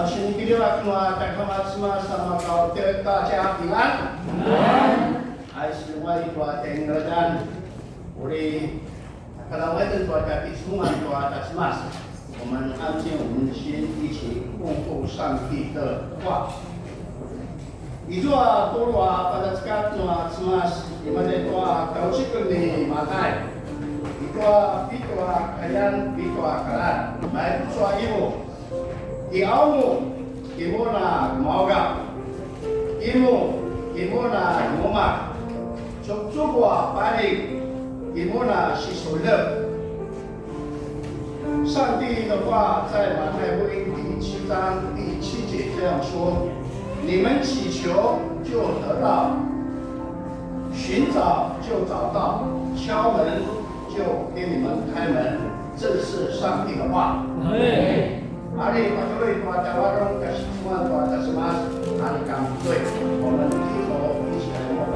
星期六啊，大家嘛，大家平安。还是我的大天鹅蛋，我的kalau wedding keluarga semua doa tasmas， 我们安静我们的心，一起共赴上帝的话。Itu doa pada sekat doa tasmas, di mana doa kausikun di matai. Itu doa kalian, doa kalian. Baik doa ibu. Iaumu kimona mauga, imu kimona ngoma, cukwa paling, imu 摩纳西所勒。上帝的话在马太福音第7章第7节这样说：你们祈求就得到，寻找就找到，敲门就给你们开门。这是上帝的话。阿里巴多瑞多加瓦隆加西莫多加什么？阿里刚对，我们低头一起来默祷。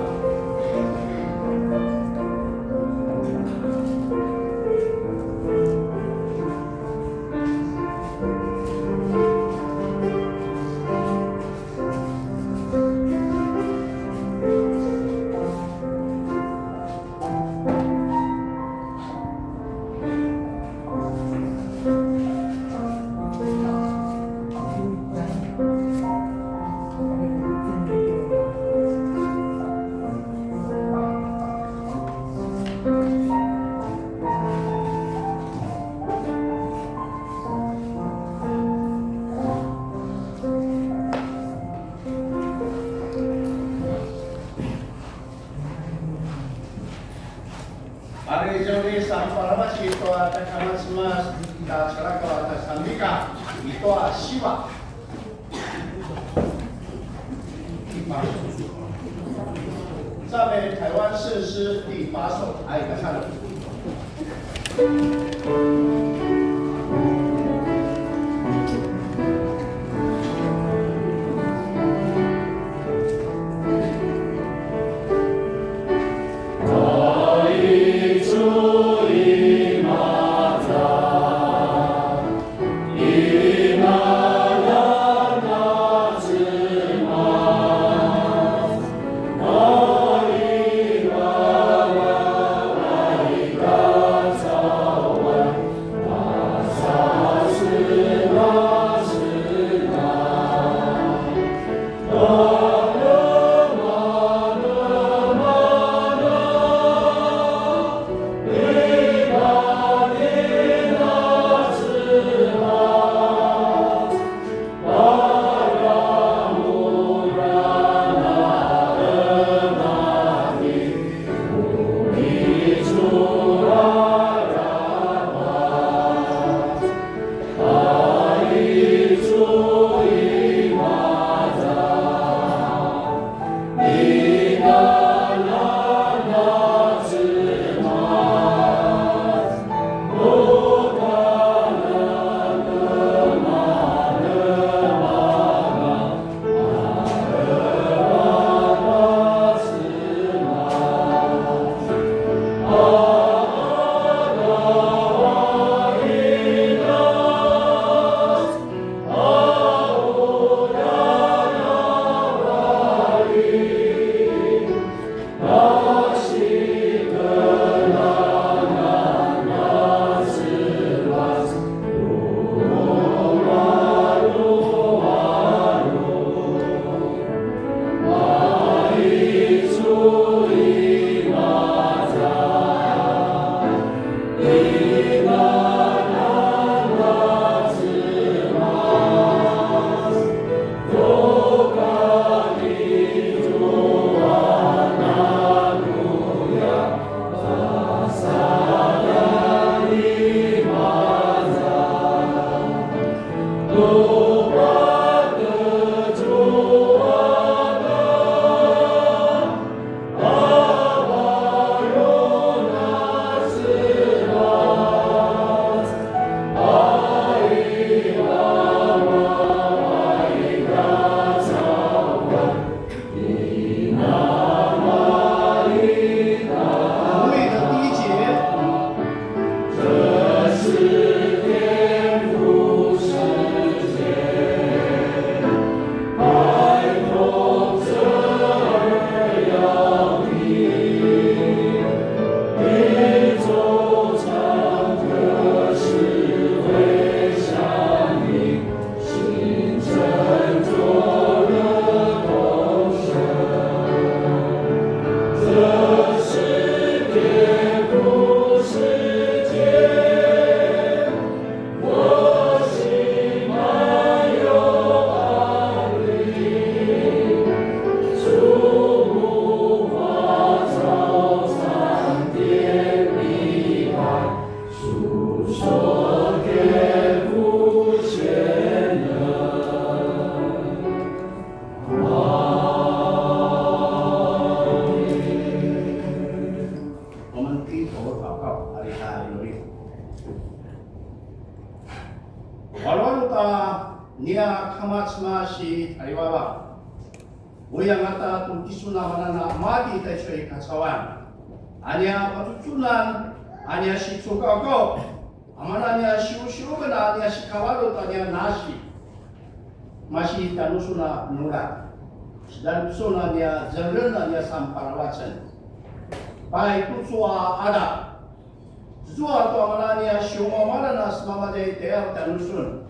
赞美台湾圣诗第8首，爱歌唱。Oh kau hari-hari ini. Walau ta nia kamat si ariwawa, uyang ata tukisuna manana mati taisoi kasawan, ania patutunan, ania si cukau amananya siu kena ania si kawalu tanya nasi, masih tanusuna nura, dan suna nia zerena nia samparawacan. Baik kusua ada, zua tu amananya siu amanana semama jai tear tanusun.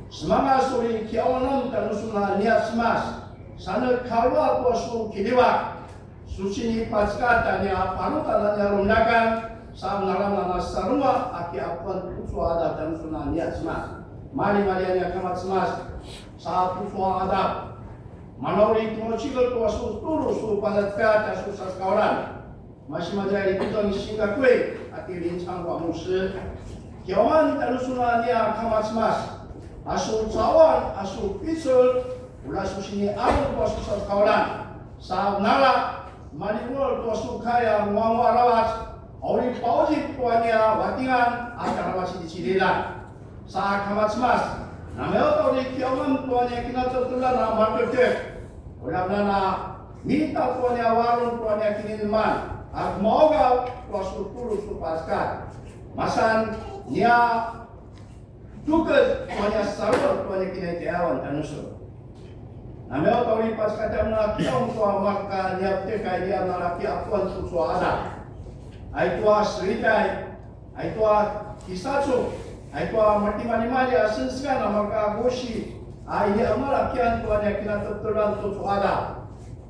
Semanga suri kiawanan tanusuna nia semas, sana kalwa kuasu kiliwak, susini paskata nia panutananya rundakan. Saat naramana saruma aki apuan kusua ada tanusuna nia semas. Mari ania kamat semas, saat kusua ada. Manauri tumochigal kuasu turu su padatka tasu saskawaran. Masih majari pitong singa kue ati lincang wa musi. Kiawan tanusuna nia kamat semas. Asu cawan, asu pisul, ulah susini alu kuasu saskawaran. Saat nara maniwol kuasu kaya muamu arawas. Auri pauji tuanya watingan acara masih di Cililan. Saat kamat semas. Namanya tauri kiawan tuanya kina tertulah nama market. Ulah nana minta tuanya warung tuanya kini man. Aku mau kau kuasu turu supaskan. Masan nia juga tuanya sarwa tuanya kini jawan tanusu. Namanya tauri pasca jamna kiong tua maka nia teka dia naraki akuan susu ada. Aitua seritai, aitua kisatsu, aitua mati-mati asenskan maka goshi. Ai amala kian tuanya kina tertulan susu ada.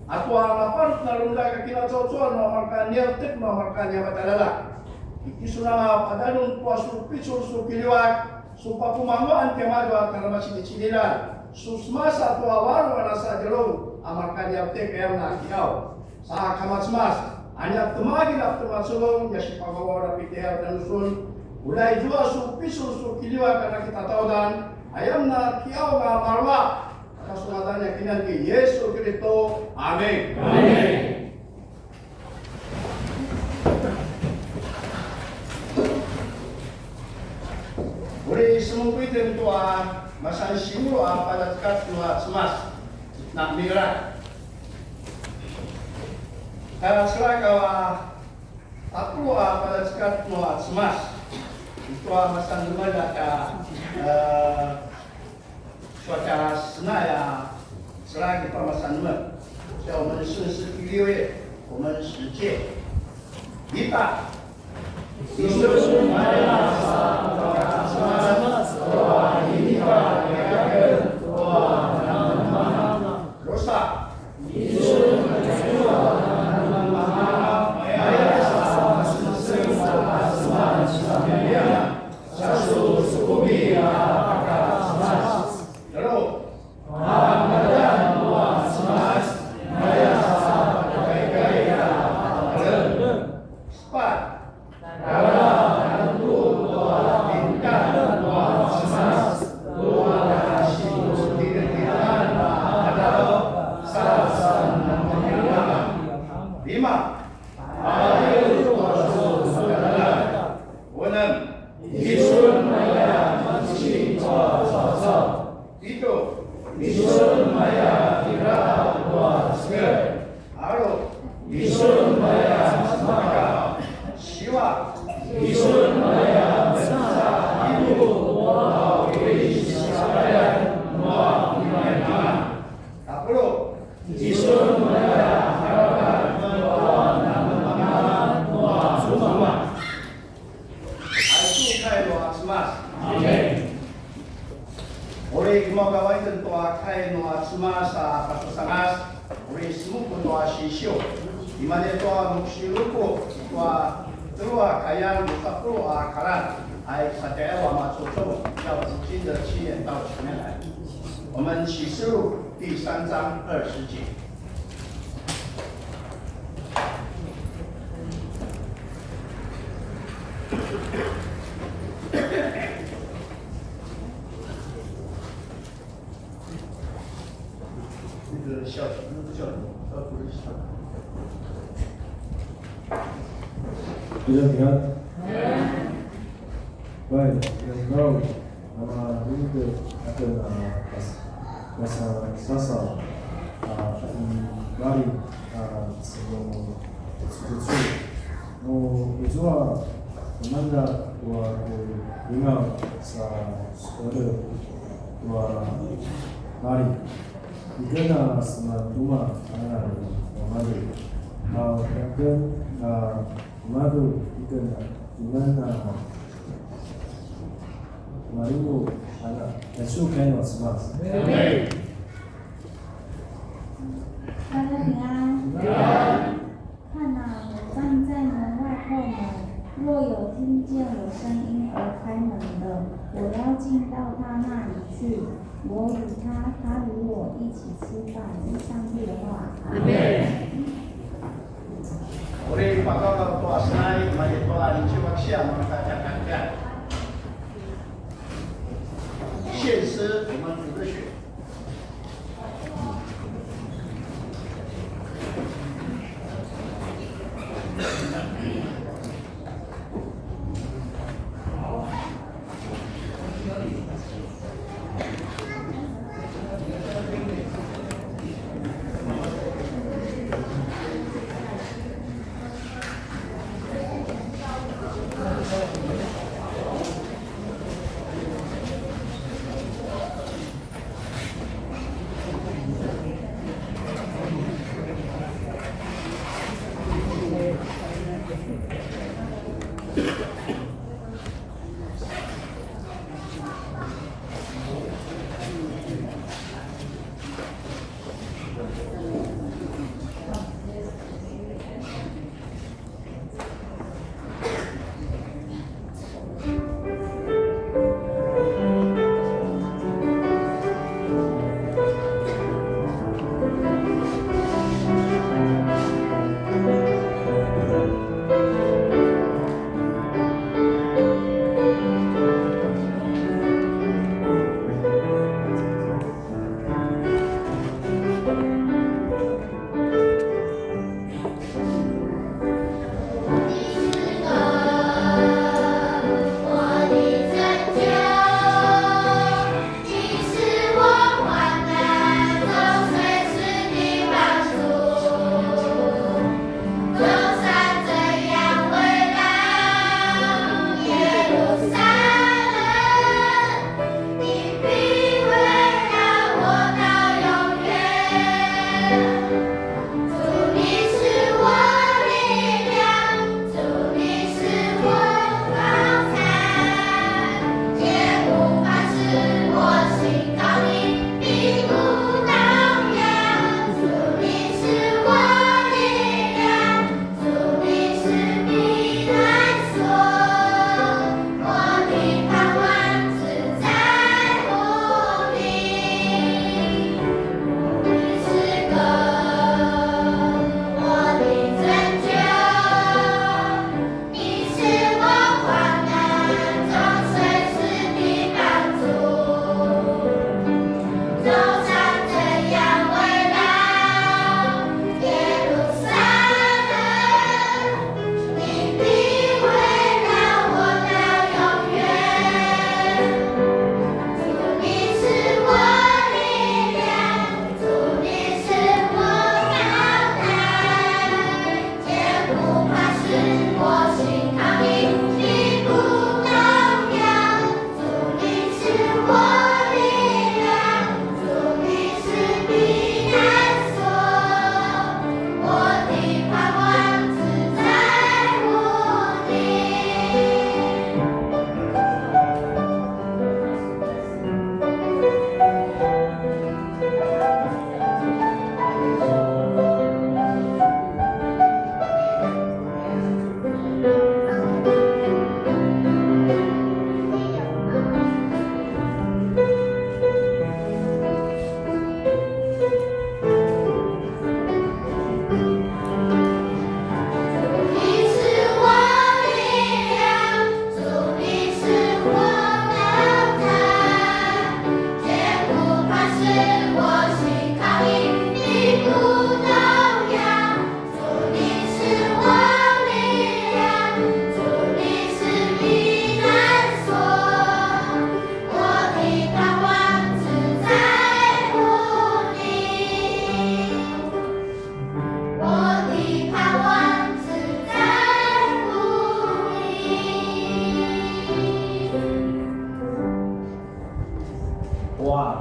Atua lapar narunda kakina cocoan maka nia tek maka nia batalala. Ikisuna padanun kuasu pisul su kiliwak. Sumpaku manguan kemaju karena masih di Cililan. Susmasa tua waru rasa jerung amarkan yang TPM nak kiau. Saat kamat semas, hanya temagi nak termasuk ya si pagawa rapi TR dan usun. Ulai jua su pisul su kiliwa karena kita tahu dan ayam nak kiau ga marwa. Kasumatannya kinan ki Yesus Kristus. Amin. Amin. Uri semua itu tua masa simu pada dekat tua semas nak mirat. Kalau selakawa aku pada dekat tua semas itu masa lima data suara senaya selagi permasalahan lima. Saya menunjuk sekiliu, menunjuk kita. Yesus Maria Uri gumagawa ito tua kay no atsuma sa pasusangas, uri smuko no asisyo. Imane tua mukshiruko tua tua kayan musapro akaran ay sa dewa matsuto要今的7年到10年来，我们启示录第3章20节。小主日主日平安。Baik, yang tahu nama ini akan masa sasa dari sebelum itu. Itu mana dua lima sekolah dua hari. Ikan sama dua anak madu. Ikan madu ikan gimana? Maribu anak, Yesus kena semua. 大家平安。看哪，我站在门外叩门，若有听见我声音而开门的，我要进到他那里去，我与他，他与我一起吃饭。是上帝的话。Uli pagkaw tuasnay, manituan siwag siya mga kanya-kanya. 现实我们主的血。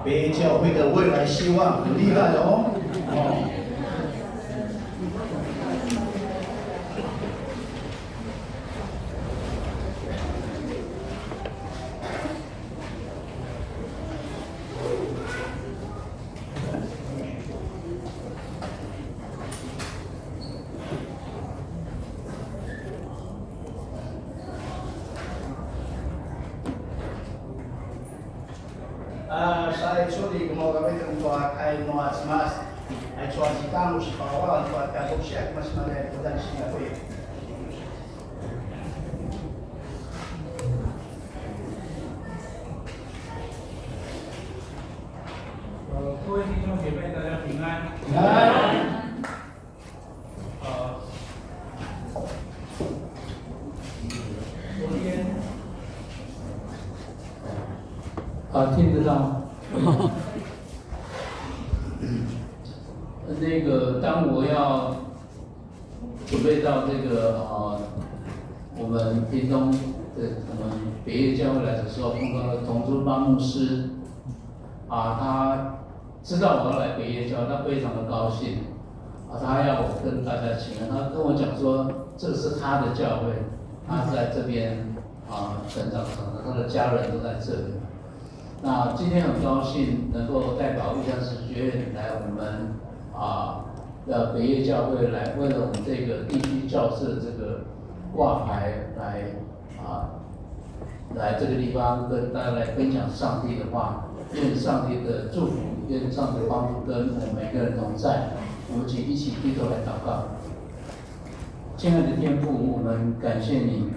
北教会的未来希望，很厉害哦。Saya suri mo kami kung tuwa kay Noah's Mas ay tuwa si Kamo si Pawalan tuwa kapag siya mas malay ko dan siya ko eh. 各位弟兄姐妹，大家平安。昨天听得到吗？那个，当我要准备到这个我们屏东的我们北业教会来的时候，碰到了同珠邦牧师，他知道我要来北业教会，他非常的高兴，他要我跟大家请安，他跟我讲说，这个是他的教会，他在这边成长的，他的家人都在这里。那今天很高兴能够代表玉山神学院来我们北业教会来，为了我们这个地区教室的这个挂牌来这个地方跟大家来分享上帝的话，愿上帝的祝福，愿上帝的帮助跟我们每个人同在。我们请一起低头来祷告。亲爱的天父，我们感谢你。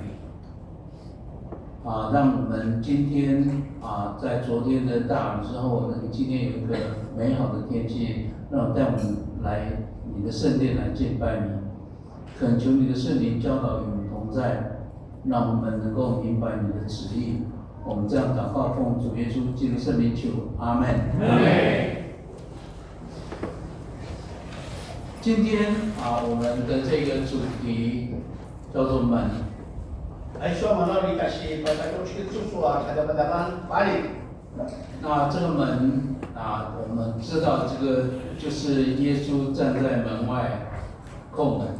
让我们今天在昨天的大雨之后，今天有一个美好的天气，让带我们来你的圣殿来敬拜你，恳求你的圣灵教导与我们同在，让我们能够明白你的旨意。我们这样祷告，奉主耶稣基督圣名求，阿门。今天我们的这个主题叫做门。Ay so manori kasi pagkatapos kita susua kadang-kadang balik. 那这个门我们知道这个就是耶稣站在门外叩门。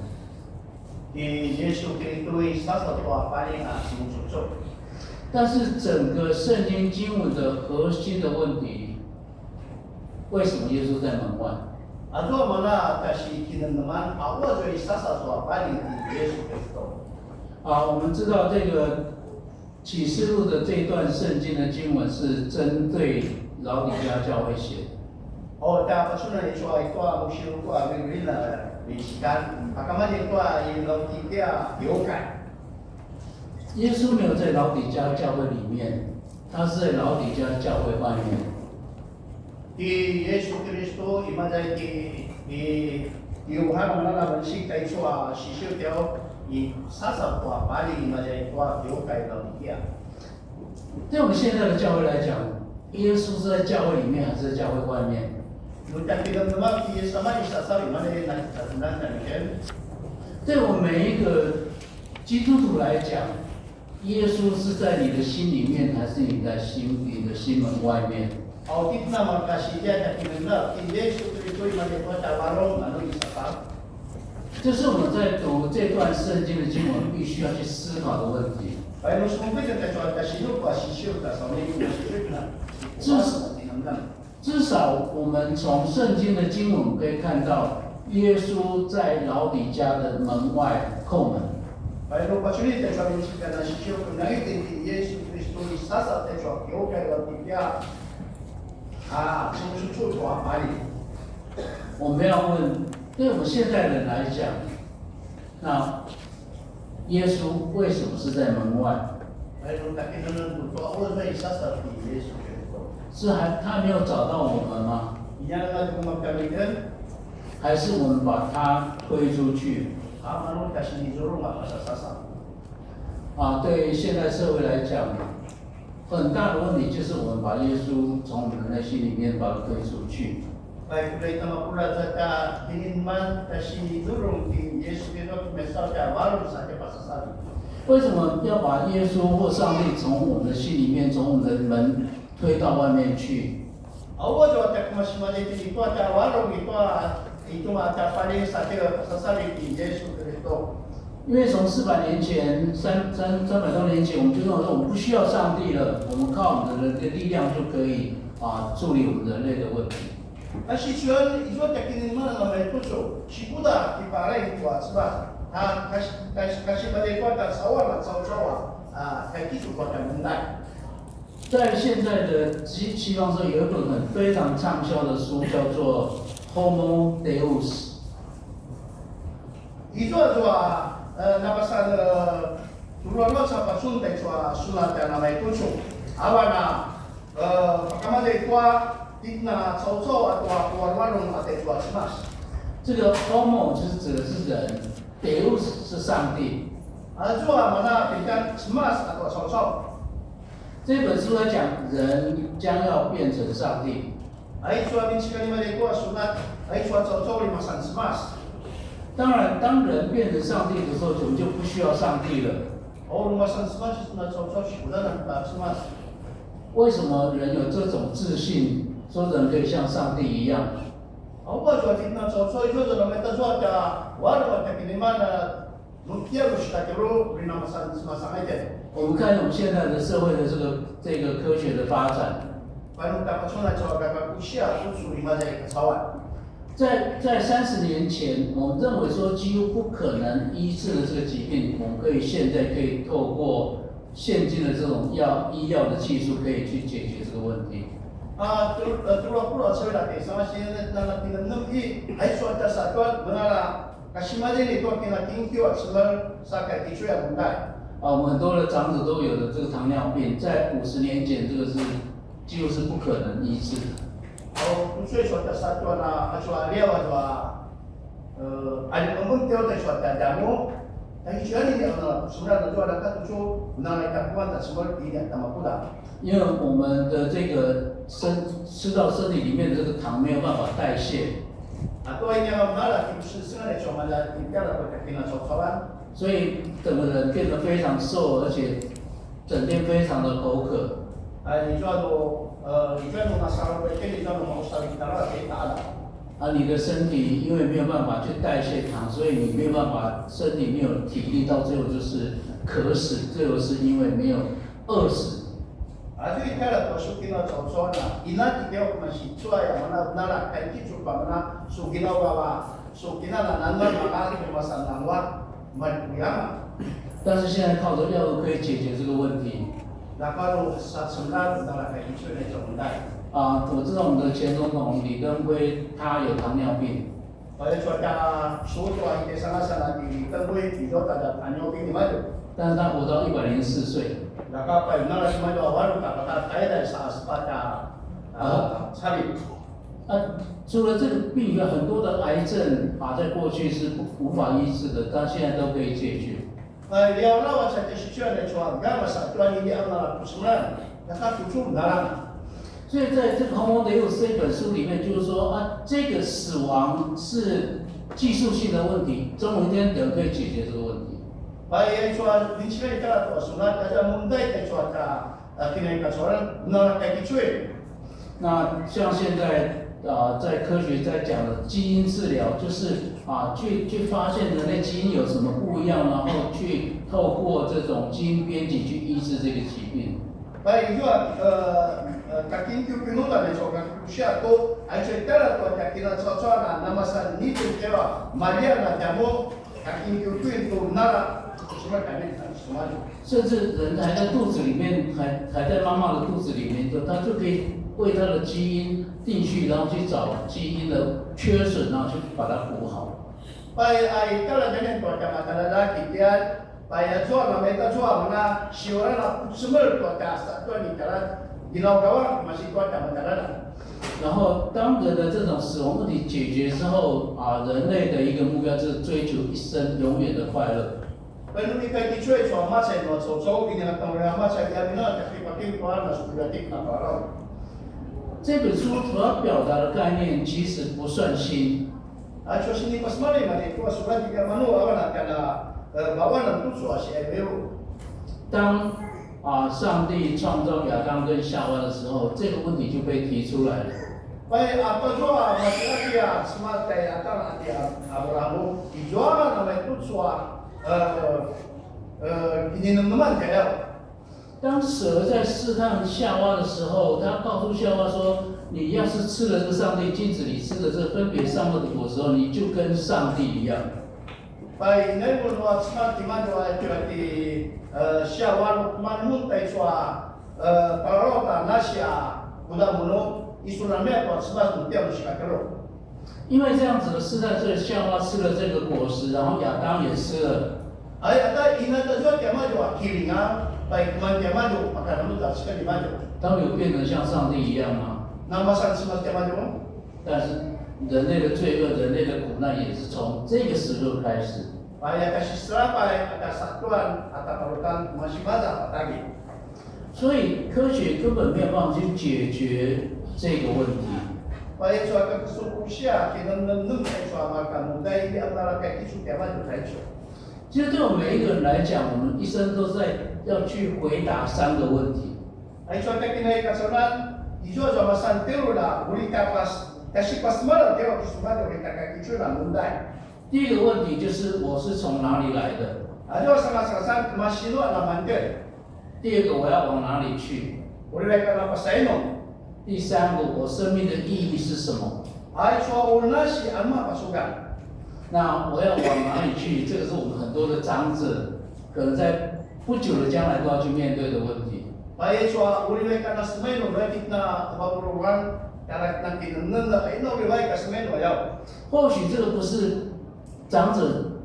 Di Yesus Kristus isa sa tuwa paling sumususo. 但是整个圣经经文的核心的问题，为什么耶稣在门外？ Ato mana kasi kinanaman awa so isa sa tuwa paling di Yesus Kristus. 我们知道这个启示录的这一段圣经的经文是针对老底嘉教会写的。Dapat sunan ito ay ito musyo ko ang na bisikan. Pagkaman ito ay Laodikia yokai. 耶稣没有在老底嘉教会里面，他是在老底嘉教会外面。Di Yesus Kristus imaday di Yohan manalaman si kay so sisyo teo以撒撒话把你那些话留给了你呀。对我们现在的教会来讲，耶稣是在教会里面还是在教会外面？对我们每一个基督徒来讲，耶稣是在你的心里面，还是你的心门外面？ 这是我们在读这段圣经的经文必须要去思考的问题。至少我们从圣经的经文可以看到，耶稣在老底嘉的门外叩门。 我们要问，对我们现代人来讲，那耶稣为什么是在门外？是他没有找到我们吗？还是我们把他推出去？对现代社会来讲，很大的问题就是我们把耶稣从我们的内心里面把他推出去。 为什么要把耶稣或上帝从我们的心里面，从我们的门推到外面去？ Awas waktu masing-masing itu ada warung itu ada paling saja sesali di Yesus Kristus. 因为从400年前、300多年前，我们就认为说我们不需要上帝了，我们靠我们的人的力量就可以处理我们人类的问题。Kasi tuan itu teknik mana namanya itu sikuda di parai itu sebab kasih pada itu ada sawah kayak gitu pada benda. 在现在的西方社有一本非常畅销的书，叫做《Homo Deus》。 Itu nabasa tulungan sa pasunday sa sulat na may tuso. Awana pagkamada ito tigna sausaw at warwarong at ito simas. 这个 Homo 就是指的是人 ，Deus 是上帝。 Ito mana tignan simas at sausaw. 这本书来讲，人将要变成上帝。 Ay ito amin si kanima ito sulat ay ito sausaw limasan simas. 当然，当人变成上帝的时候，我们就不需要上帝了。 O limasan simas na sausaw sikuda na simas. 为什么人有这种自信，说人可以像上帝一样？ Ako ba tignan sausaw ito na may taswa ka warwa at kiniman na nutiya gusto kiro limasan simas ang ito. 我们看我们现在的社会的这个科学的发展， Paano dapat sunod sa kakakusya kung sulima sa kasawan? 在30年前，我们认为说几乎不可能医治的这个疾病，我们现在可以透过现今的这种医药的技术，可以去解决这个问题。 Tulad sa dati, sa masin na tinanong ay suwata sa tuwan, mga kasimadin ito ang tinatingkyo at sa kakisyo ang bunday. 我们很多的长者都有的这个糖尿病，在50年前，这个是几乎是不可能医治的。 Kung suwata sa tuwan na aswaliyaw at alipamuntiyo tayo suwata damo, ay siya niya na sumunod na tuwan na katuso, unang itapuan at sumunod hindi at tamapuda. 因为我们的这个吃到身体里面的这个糖没有办法代谢， Ato ay niya mamala, kinususungan ay sumala, tingkala ko kinasawsawan. 所以整个人变得非常瘦，而且整天非常的口渴。 Ay ito nasa araw ito mausapin talaga kita alam. 你的身体因为没有办法去代谢糖，所以你没有办法，身体没有体力，到最后就是渴死，最后是因为没有饿死。 Ato ikala ko sukin na sausawan na inati kayo kumasitsua ya mana kay kitsu pa mana sukinaw ba sukina na nanman makali kumasan nangwa malpuyama. 但是现在靠着药物可以解决这个问题。 Nakalo sa sundan na kay kitsu na sundan. 我知道我们的前总统李登辉他有糖尿病， Kaya suwata suto ay kesana sa natin itaboy dito tada anyo pinimado. 但是他活到104岁。 Nakapay na si Mado Awaro kapag kaya sa aspata sabi. 除了这个病以外，很多的癌症在过去是无法医治的，但现在都可以解决。 Liyaw na sa desisyon na suwag gama sa tuwan hindi ang nalapusunan. Nakatutum na lang. 所以在这个《Homo Deus》这本书里面，就是说这个死亡是技术性的问题，总有一天人可以解决这个问题。 Bayan suwan minsan ita to sunat kada munday kay suwata kinay kasoran na kay kitsuy. 那像现在在科学在讲的基因治疗，就是去发现人类基因有什么不一样，然后去透过这种基因编辑去医治这个疾病。 Bayan juga kakingkyu pinutan ni sokan kusya to ay setara to kakina sosoran na masan nito kewa Maria na damo kakingkyu pintu nara. 甚至人还在肚子里面，还在妈妈的肚子里面，他就可以为他的基因定序，然后去找基因的缺损，然后去把它补好。 ay talaga to kama talaga kitian ay so na meta so mga siura na sumul to kasa to ni kala ginagawa masih to kama talaga. 然后，当人的这种死亡问题解决之后，人类的一个目标就是追求一生永远的快乐。 Pero ni kay kitsoy so masay no so ginatawag na masay ya bina kapati ko na sudatik na parang. 这本书主要表达的概念其实不算新。 At so sini pas mali man ito sulat ka manu awan kana bawan ng tuso si Ebeo. 当上帝创造亚当跟夏娃的时候，这个问题就被提出来了。Baik apa jua masih ada smart kayak ada Abrahamu dijual nama itu soal ini teman kayak 当蛇在试探夏娃的时候，他告诉夏娃说：“你要是吃了这个上帝禁止你吃的这个分别善恶的果时候，你就跟上帝一样。” Baik ini pun smart di mana itu di syawal manmun tai soal parota nasia budak muno Isulamnya buat sebab mutiara sikakero. 因为这样子的试探，所以夏娃吃了这个果实，然后亚当也吃了。Ada ina tajwa tiama jwa kiringa, baik teman tiama jwa maka namun tak sekali maju. 他们有变得像上帝一样吗？ Nama san semua tiama jwa. 但是人类的罪恶、人类的苦难也是从这个时候开始。 Baik kasih serapai ada satuan atau parutan masih banyak lagi. 所以科学根本没有办法去解决这个问题。 Baik suatu kesukusia kita nenung suatu makan muda ini antara kayak itu tiama jwa itu. 其实对我们每一个人来讲，我们一生都在要去回答3个问题。 Ay suatu kinai kasanan, ijo jwa santero la, boleh kapas kasih pas malam dia waktu semua boleh kakak itu la muda. 第一个问题就是我是从哪里来的？ Ada sama-sama masih ada mandel. 第二个我要往哪里去？ Boleh kena pasaino. 第3个我生命的意义是什么？ Ay suatu nasi alma pasukan. 那我要往哪里去？这个是我们很多的长者可能在不久的将来都要去面对的问题。 Baik suatu boleh kena semaino berarti na kebaruan karena nanti neneng la ino boleh kena semaino ya. 或许这个不是长者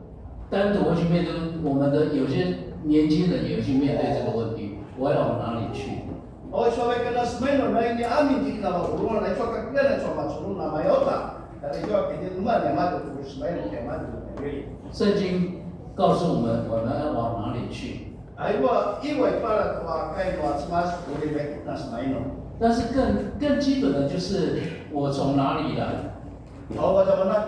单独会去面对，我们的有些年轻人也会去面对这个问题。我要往哪里去？ Oh suatu kena semaino na ini amin di kana urun na suatu kena cuma surun nama yota. Dari jauh kita rumah yang maju terus semaino yang maju sendiri. 圣经告诉我们，我们要往哪里去？ Aywa iwa ipala tua kai tua semas boleh kita semaino. 但是更基本的就是我从哪里来？ Oh macam mana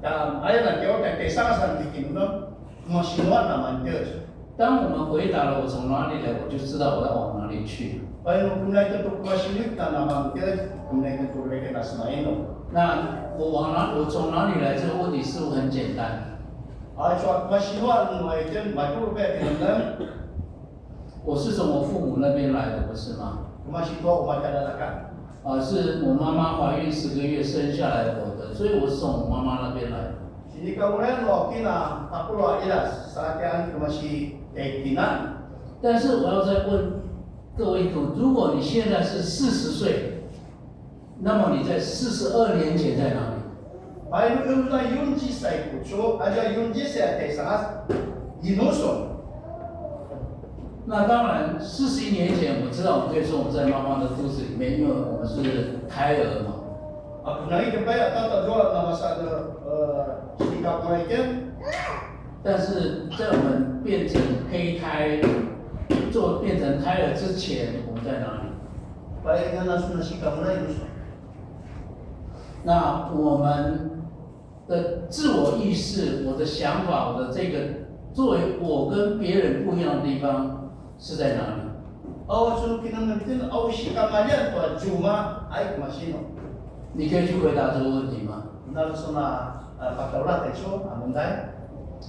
dalam ayat nanti orang kesangan bikin no masih nama dia. 当我们回答了我从哪里来，我就知道我要往哪里去。 Baik kemudian itu masih nama dia kemudian itu boleh kita semaino. 那我从哪里来这个问题似乎很简单。 Ay suat masih itu maju ke dalam 我是从我父母那边来的，不是吗？ masih tua umat dalakan. 是我妈妈怀孕10个月生下来我的，所以我是从我妈妈那边来的。 Sini kemudian lo kina aku lo ilas saat yang masih kina. 但是我要再问各位如果你现在是40岁，那么你在42年前在哪里？ Baik itu na yunji saya kucu, aja yunji saya sangat inusun. 那当然，41年前我知道，我们可以说我们在妈妈的肚子里面，因为我们是胎儿嘛。 Aku naik ke bayar atau jual nama saya sikap mereka. 但是在我们变成胚胎，变成胎儿之前，我们在哪里？ Baik yang langsung sikap mereka. 那我们的自我意识、我的想法、我的这个作为我跟别人不一样的地方是在哪里？ Awak suruh kita nanti awak sikap aja tuh cuma aik masino. 你可以去回答这个问题吗？ Nal sona pakaulah teso amundai.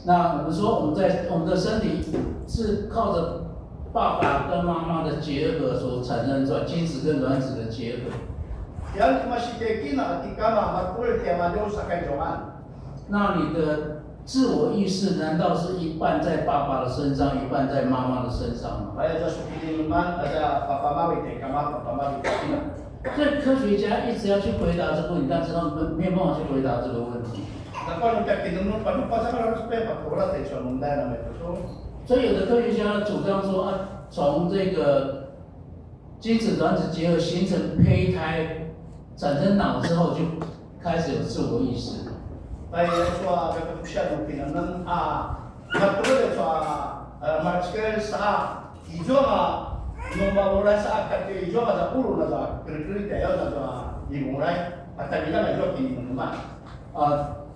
那我们说我们的身体是靠着爸爸跟妈妈的结合所产生出来，精子跟卵子的结合。 Yang masih kekina ketika mama kulit yang ada usahakan johan. 那你的自我意识难道是一半在爸爸的身上，一半在妈妈的身上吗？ Baik ada suki minuman ada papa mawi teh kama papa mawi kekina. 所以科学家一直要去回答这个问题，但是他们没有办法去回答这个问题。 Dapat untuk kinunun panu pasang harus pe pakaulah teso amundai nama itu. 所以有的科学家主张说从这个精子卵子结合形成胚胎，产生脑之后就开始有自我意识。 Baik soal keputusan mungkin nan betul soal market sah hijau membawa saat kata hijau ada urun ada kiri dia ada dimulai atau kita hijau kini memang.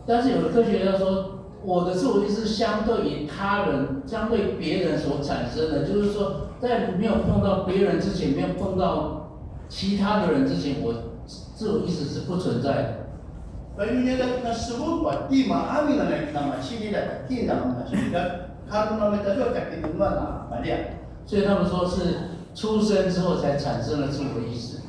但是有的科学家说，我的自我意识相对于他人、相对别人所产生的，就是说，在没有碰到别人之前，没有碰到其他的人之前，我自我意识是不存在的。Kaya na sebut buat di amin na nama cili dah kini nama cili dah kalau nama itu juga kini mana dia. 所以他们说是出生之后才产生了自我意识。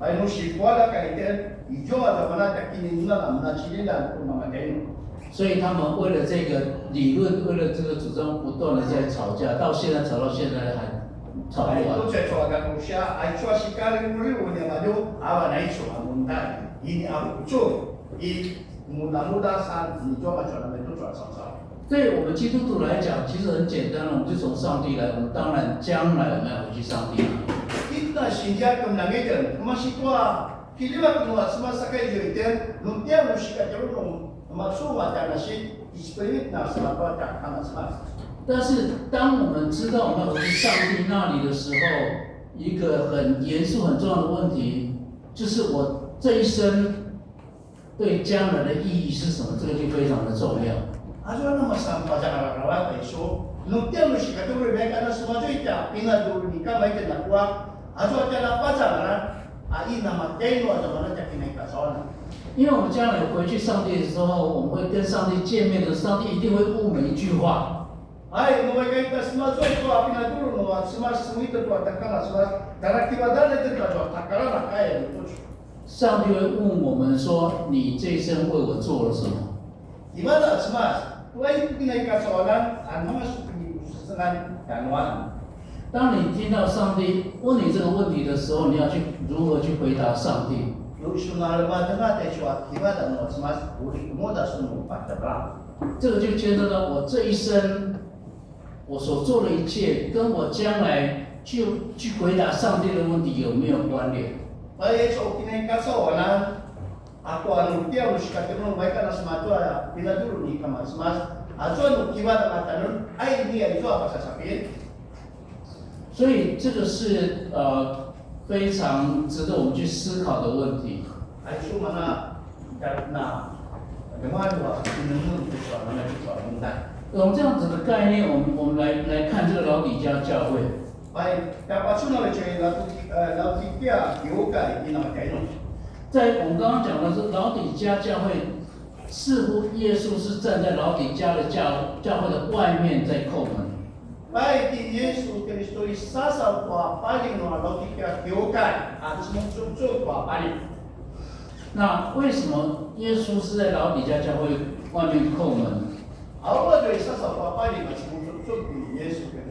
Baik musik kuala kaya itu hijau atau mana kini nama cili dah tu nama dia. 所以他们为了这个理论，为了这个主张，不断的在吵架，到现在吵到现在还吵不 Itu 完。 saya coba Rusia, saya coba sekali dulu yang maju, awal naik coba muntar. Ini aku coba, ini mudah-mudahan saat ini coba itu coba sama-sama. 对我们基督徒来讲，其实很简单，我们就从上帝来。我们当然将来我们要回去上帝那里。 Kita sinjak kemenangan, masih tua. Kiliwat semua semasa kayak gitu, nanti musik terus masuk macam nasi, eksperimen nasi apa tak anak semua. 但是当我们知道我们要回去上帝那里的时候，一个很严肃、很重要的问题，就是我这一生对将来的意义是什么？这个就非常的重要。 Asal nama sampah jangan rawat isu. Nanti musik terus mereka ada semua cerita, pindah dulu nikah baik dan kuat. Asal jangan apa jangan, ini nama teno atau mana jadi naik kasawan. 因为我们将来回去上帝的时候，我们会跟上帝见面的，上帝一定会问我们一句话。 Ay, mereka kita semua itu pindah dulu, semua itu tu takkan semua. Karena kita dah itu tu takkan nak kaya itu. 上帝会问我们说：“你这一生为我做了什么？” Gimana semua? Tuai itu pindah kasawan, anu masuk di senang kanuan. 当你听到上帝问你这个问题的时候，你要去如何去回答上帝？ Lu sungai lemah tengah tersua, gimana nu semua? Uli muda sunu pada belang. 这个就牵涉到我这一生，我所做的一切，跟我将来去回答上帝的问题有没有关联？ Baik, so pindah kasawan, aku anu dia harus katakan baik karena semua tu ada pindah dulu ni kamar semua. Asal nu gimana katakan? Ay, dia itu apa sahaja. 所以这个是非常值得我们去思考的问题。 Ay, so mana karena gimana dua pindah itu soal mana itu soal muda. 用这样子的概念，我们来看这个老底嘉教会。 Baik, dapat sunnah macam lalu tiga yoga ini nama kainu. 在我们刚刚讲的是老底嘉教会，似乎耶稣是站在老底嘉的教会的外面在叩门。 Baik di Yesus Kristus sasal tua paling no lalu tiga yoga, harus muncul tua paling. 那为什么耶稣是在老底嘉教会外面叩门？ Awal dari sasal tua paling harus muncul di Yesus Kristus.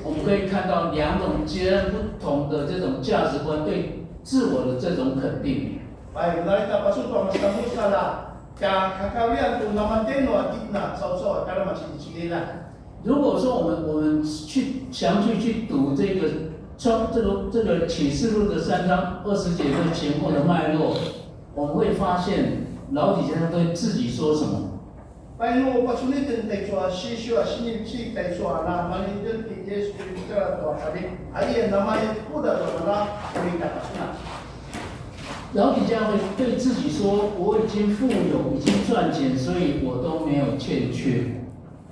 我们可以看到两种截然不同的这种价值观对自我的这种肯定。 Baik, dari tapasun tua masih kamu salah. Kakawian tu nama teno kitna sau kalau masih dicililah. 如果说我们去详去读这个启示录的3章20节的前后的脉络，我们会发现老底嘉对自己说什么。 Paano pasulitin tayo sa sisyo, sinipsik tayo sa na malindan ti Yesu Kristo tua paling. Ay namanya kuda sa mga kulita pasuna. 老底嘉会对自己说：“我已经富有，已经赚钱，所以我都没有欠缺。”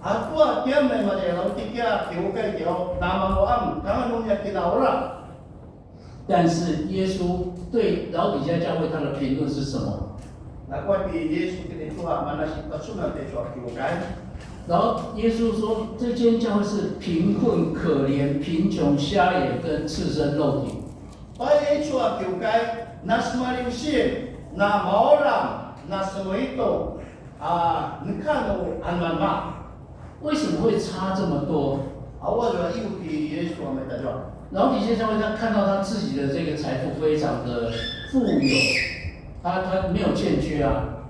Ako tiyan may madalaw tiya, tiwukay tiyo, nama mo ang, tangan mo niya kinaura. 但是耶稣对老底嘉教会他的评论是什么？ Ako ti Yesu Kristo mana si pasuna tayo sa tiwukay. 然后耶稣说，这间教会是贫困、可怜、贫穷、瞎眼跟赤身肉体。 Paya sa tiwukay, nas malimsin, na mauram, na sumuito, nkano anmama. 为什么会差这么多？ Awal na iyo ti Yesu ang may tadwa. 老底嘉教会他看到他自己的这个财富非常的富有，他没有欠缺啊。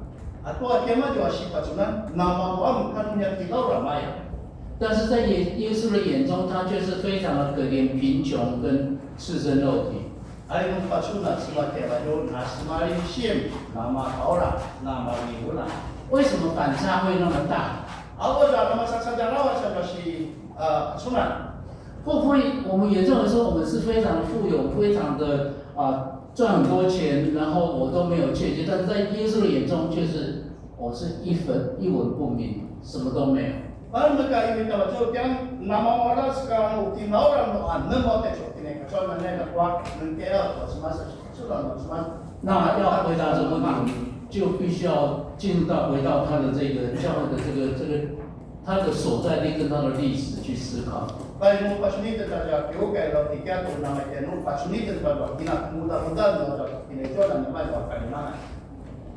Ako tiyan mo si pasuna, nama mo ang kano niya kilaura maya. 但是在耶稣的眼中，他却是非常的可怜、贫穷跟赤身肉体。 Ay nung pasuna sila kaya yun, nas malimsin, nama kaura, nama liwala. 为什么反差会那么大？ Awal na masasajarawa sa si pasuna. 会不会我们也认为说我们是非常的富有，非常的赚很多钱，然后我都没有欠缺，但是在耶稣的眼中却是我是一文不名，什么都没有。Ang magkaimit na macho yang nama orang sekarang ukti orang no an nemo te chok tine ka chon na na kwa nun ke ya to semasa sudah no semasa 那要回答这个问题，就必须要进入到回到他的这个教会的他的所在地跟他的历史去思考。 Baik mo pasunit ta ja kyo ka lo tikya to na ma no pasunit ta ba kina muda no ja kine chon na ma ja ka na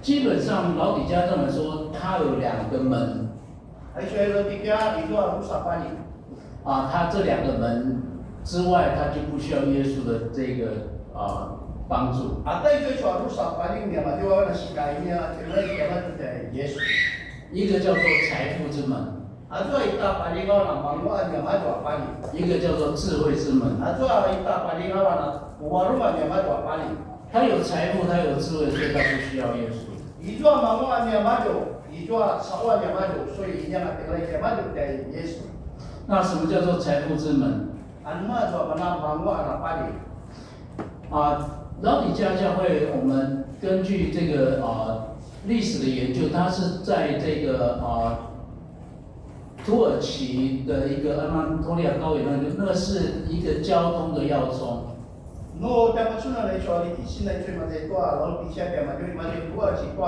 基本上老底家认为说，他有2个门 ai choi lo tikya itu aku sapa ni 啊，他这2个门之外，他就不需要耶稣的这个帮助。 ata itu choi aku sapa ni ni ma dewa na sikai ni ya te ya ma te Yesus 一个叫做财富之门， ajo ita paling na mango anya ma ja pa ni 一个叫做智慧之门。 ajo ita paling na waru ma nya ma ja pa ni 他有财富，他有智慧，所以他不需要耶稣。 ijo mango anya ma jo ijo sawa nya ma jo so inya na te ya ma jo te Yesus 那什么叫做财富之门？ an ma jo na mango ana pa ni 老底家教会，我们根据这个历史的研究，它是在这个土耳其的一个安曼托利亚高原那是一个交通的要冲。 no dapat sunan na choi di sin na choi ma de to lo pi sia de ma de to chi to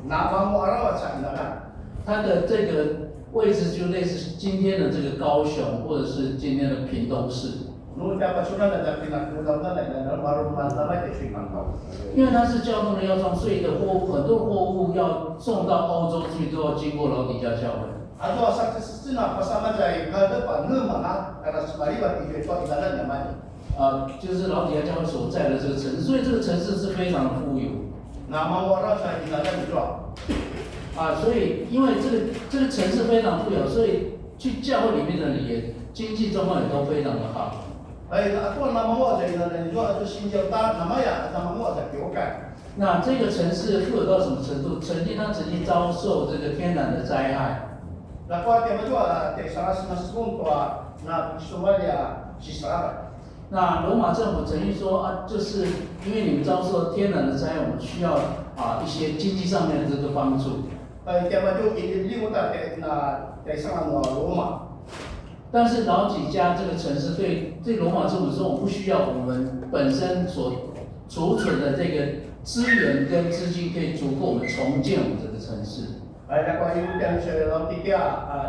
na mango ara wa cha na 它的这个位置就类似今天的这个高雄，或者是今天的屏东市。 no dapat sunan na da pina ko da na baru man da ma te chi kan ka 因为它是交通的要冲，所以很多货物要送到欧洲去，都要经过老底家教会。 atau asal sesuna pasama jai ka de pa ne ma na kana semari ba ti choi da na ma ni 就是老底家教会所在的这个城市，所以这个城市是非常的富有。 na mango ara cha di na da ni to 所以因为这个城市非常富有，所以去教会里面的人也经济状况也都非常的好。 ai na to na mango ja ina ni to ajo sin ja ta na ma ya na mango ja kyo ka 那这个城市富有到什么程度？曾经遭受这个天然的灾害。 la ko te ma to te saras na sun to na Somalia si sara 那罗马政府曾经说就是因为你们遭受天然的灾害，我们需要一些经济上面的这个帮助。 ai te ma to i li mo ta te na te sama no Roma 但是老几家这个城市对罗马政府说，我不需要我们本身所储存的这个资源跟资金可以足够我们重建我们这个城市。 ai la ko yu te se lo ti kia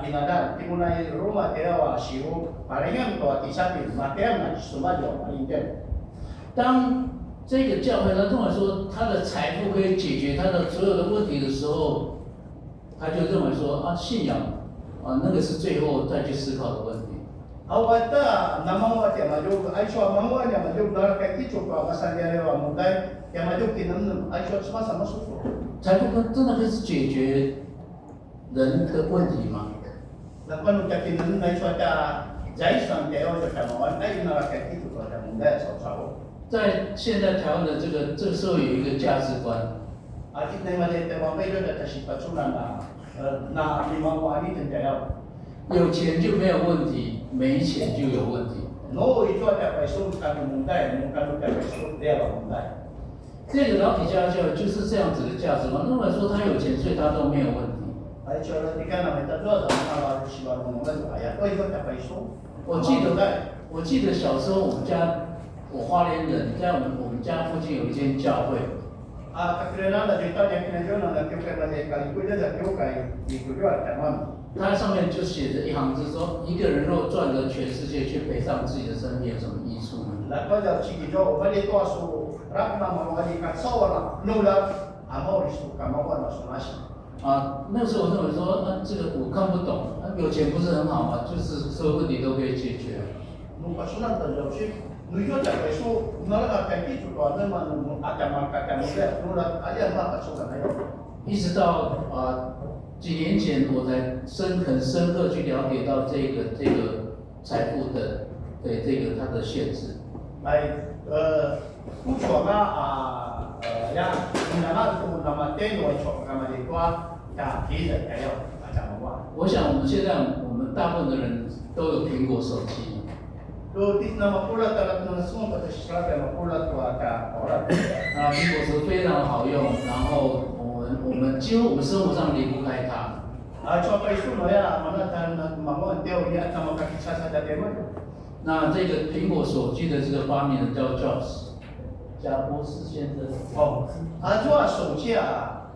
ina da ti mo na Roma te wa si u palingan to ti sa ti ma te na Somalia ma ni te 当这个教会他认为说他的财富可以解决他的所有的问题的时候，他就认为说信仰那个是最后再去思考的问题。 awata na mango te ma jo ai so mango nya ma jo na ka ti cho ka masan ya le wa mo dai ya ma jo ki nam ai so sama su su 财富真的可以解决人的问题吗？ la ko no ka ki nam ai so ta jai san te o ta ma wa ai na ka ti cho ta mo dai so sa o 在现在台湾的这个社会有一个价值观， a ti na ma le te wa mai jo ta si pa chu na na ni ma wa ni te ya 有钱就没有问题，没钱就有问题。 no i so ta pa so ka mo dai mo ka no ta pa so de wa mo dai 这个老底家教就是这样子的价值观，认为说他有钱，所以他都没有问题。 ai so la ti ka na me ta jo da ma wa si wa mo ga ya ko i so ta pa so 我记得小时候我花莲人，在我们家附近有一间教会， kakilala na dito niya kinajona na kyo kaya na kalikuya na kyo kaya ikuyo at tamam 它上面就写着一行字说，一个人若赚得全世界，却赔上自己的生命，有什么益处呢？ la cosa ci dijo bali to asu rak na mawali ka sawa na nula amo risu kamawa na sumashi 那时候我认为说，这个我看不懂，有钱不是很好吗？就是所有问题都可以解决。 nung pasunan ta jo si nuyo ta peso nala ka ki tu to na man atama ka ta nula nula aya ma ka so ka na 一直到几年前，我才很深刻去了解到这个财富的这个它的限制。 ay kucho nga ya ina tu na matendo ay so ka malikwa ta kiza kayo atama 我想我们现在大部分的人都有苹果手机。 So, tis na mapulat talaga ng sumo pati sa sabi mapulat ko ata orat. 苹果手非常好用，然后我们几乎我们生活上离不开它。Coba isu ya mana dan mampu dia dia sama kaki saya saja dia mana. 那这个苹果手机的这个发明人叫 Jobs， 贾伯斯先生。哦，做手机啊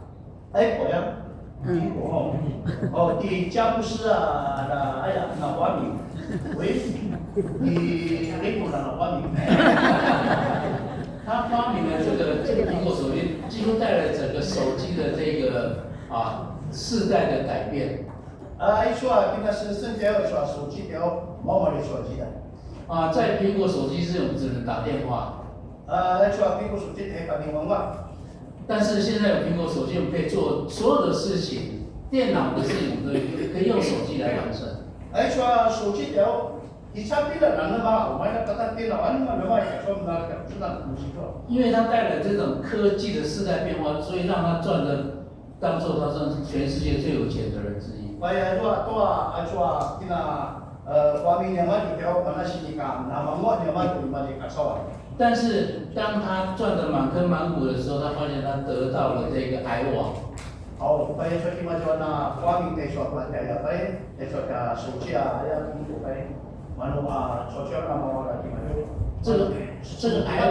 ，Apple 呀，苹果哦，第佳布斯啊，那哎呀，那发明，喂，你Apple那发明。他发明了这个苹果手机，几乎带来整个手机的这个世代的改变。一说跟他生条说手机条，毛毛的手机的。在苹果手机是我们只能打电话。说苹果手机可以打电话。但是现在有苹果手机，我们可以做所有的事情，电脑的事情我们都可以用手机来完成。说手机条。以前别的人嘛，我们那个电脑，俺们另外也说那个知道东西做。因为它带来这种科技的世代变化，所以让他赚的当做他是全世界最有钱的人之一。哎呀，说，发明什么就条，那是你干，那么我什么就嘛就干错。但是当他赚得满坑满谷的时候，他发现他得到了这个癌王。哦，所以说你们就那发明的说法，哎呀，哎，说个手机啊，哎呀，苹果哎。这个癌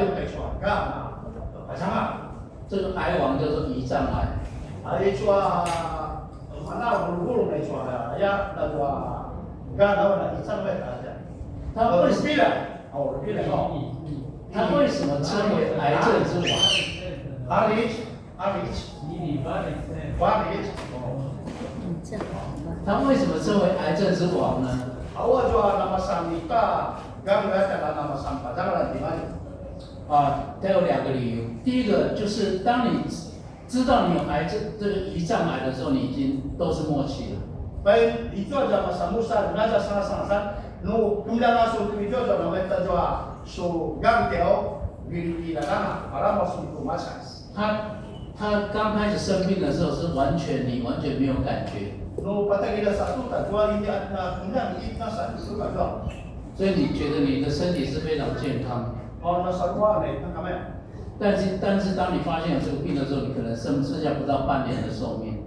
这个癌王叫做胰脏癌。他为什么称为癌症之王？他为什么称为癌症之王呢？他有2个理由。第一个就是当你知道你有癌症这个胰脏癌的时候，你已经都是末期了。他刚开始生病的时候是你完全没有感觉。所以你觉得你的身体是非常健康。但是当你发现有这个病的时候，你可能剩下不到半年的寿命。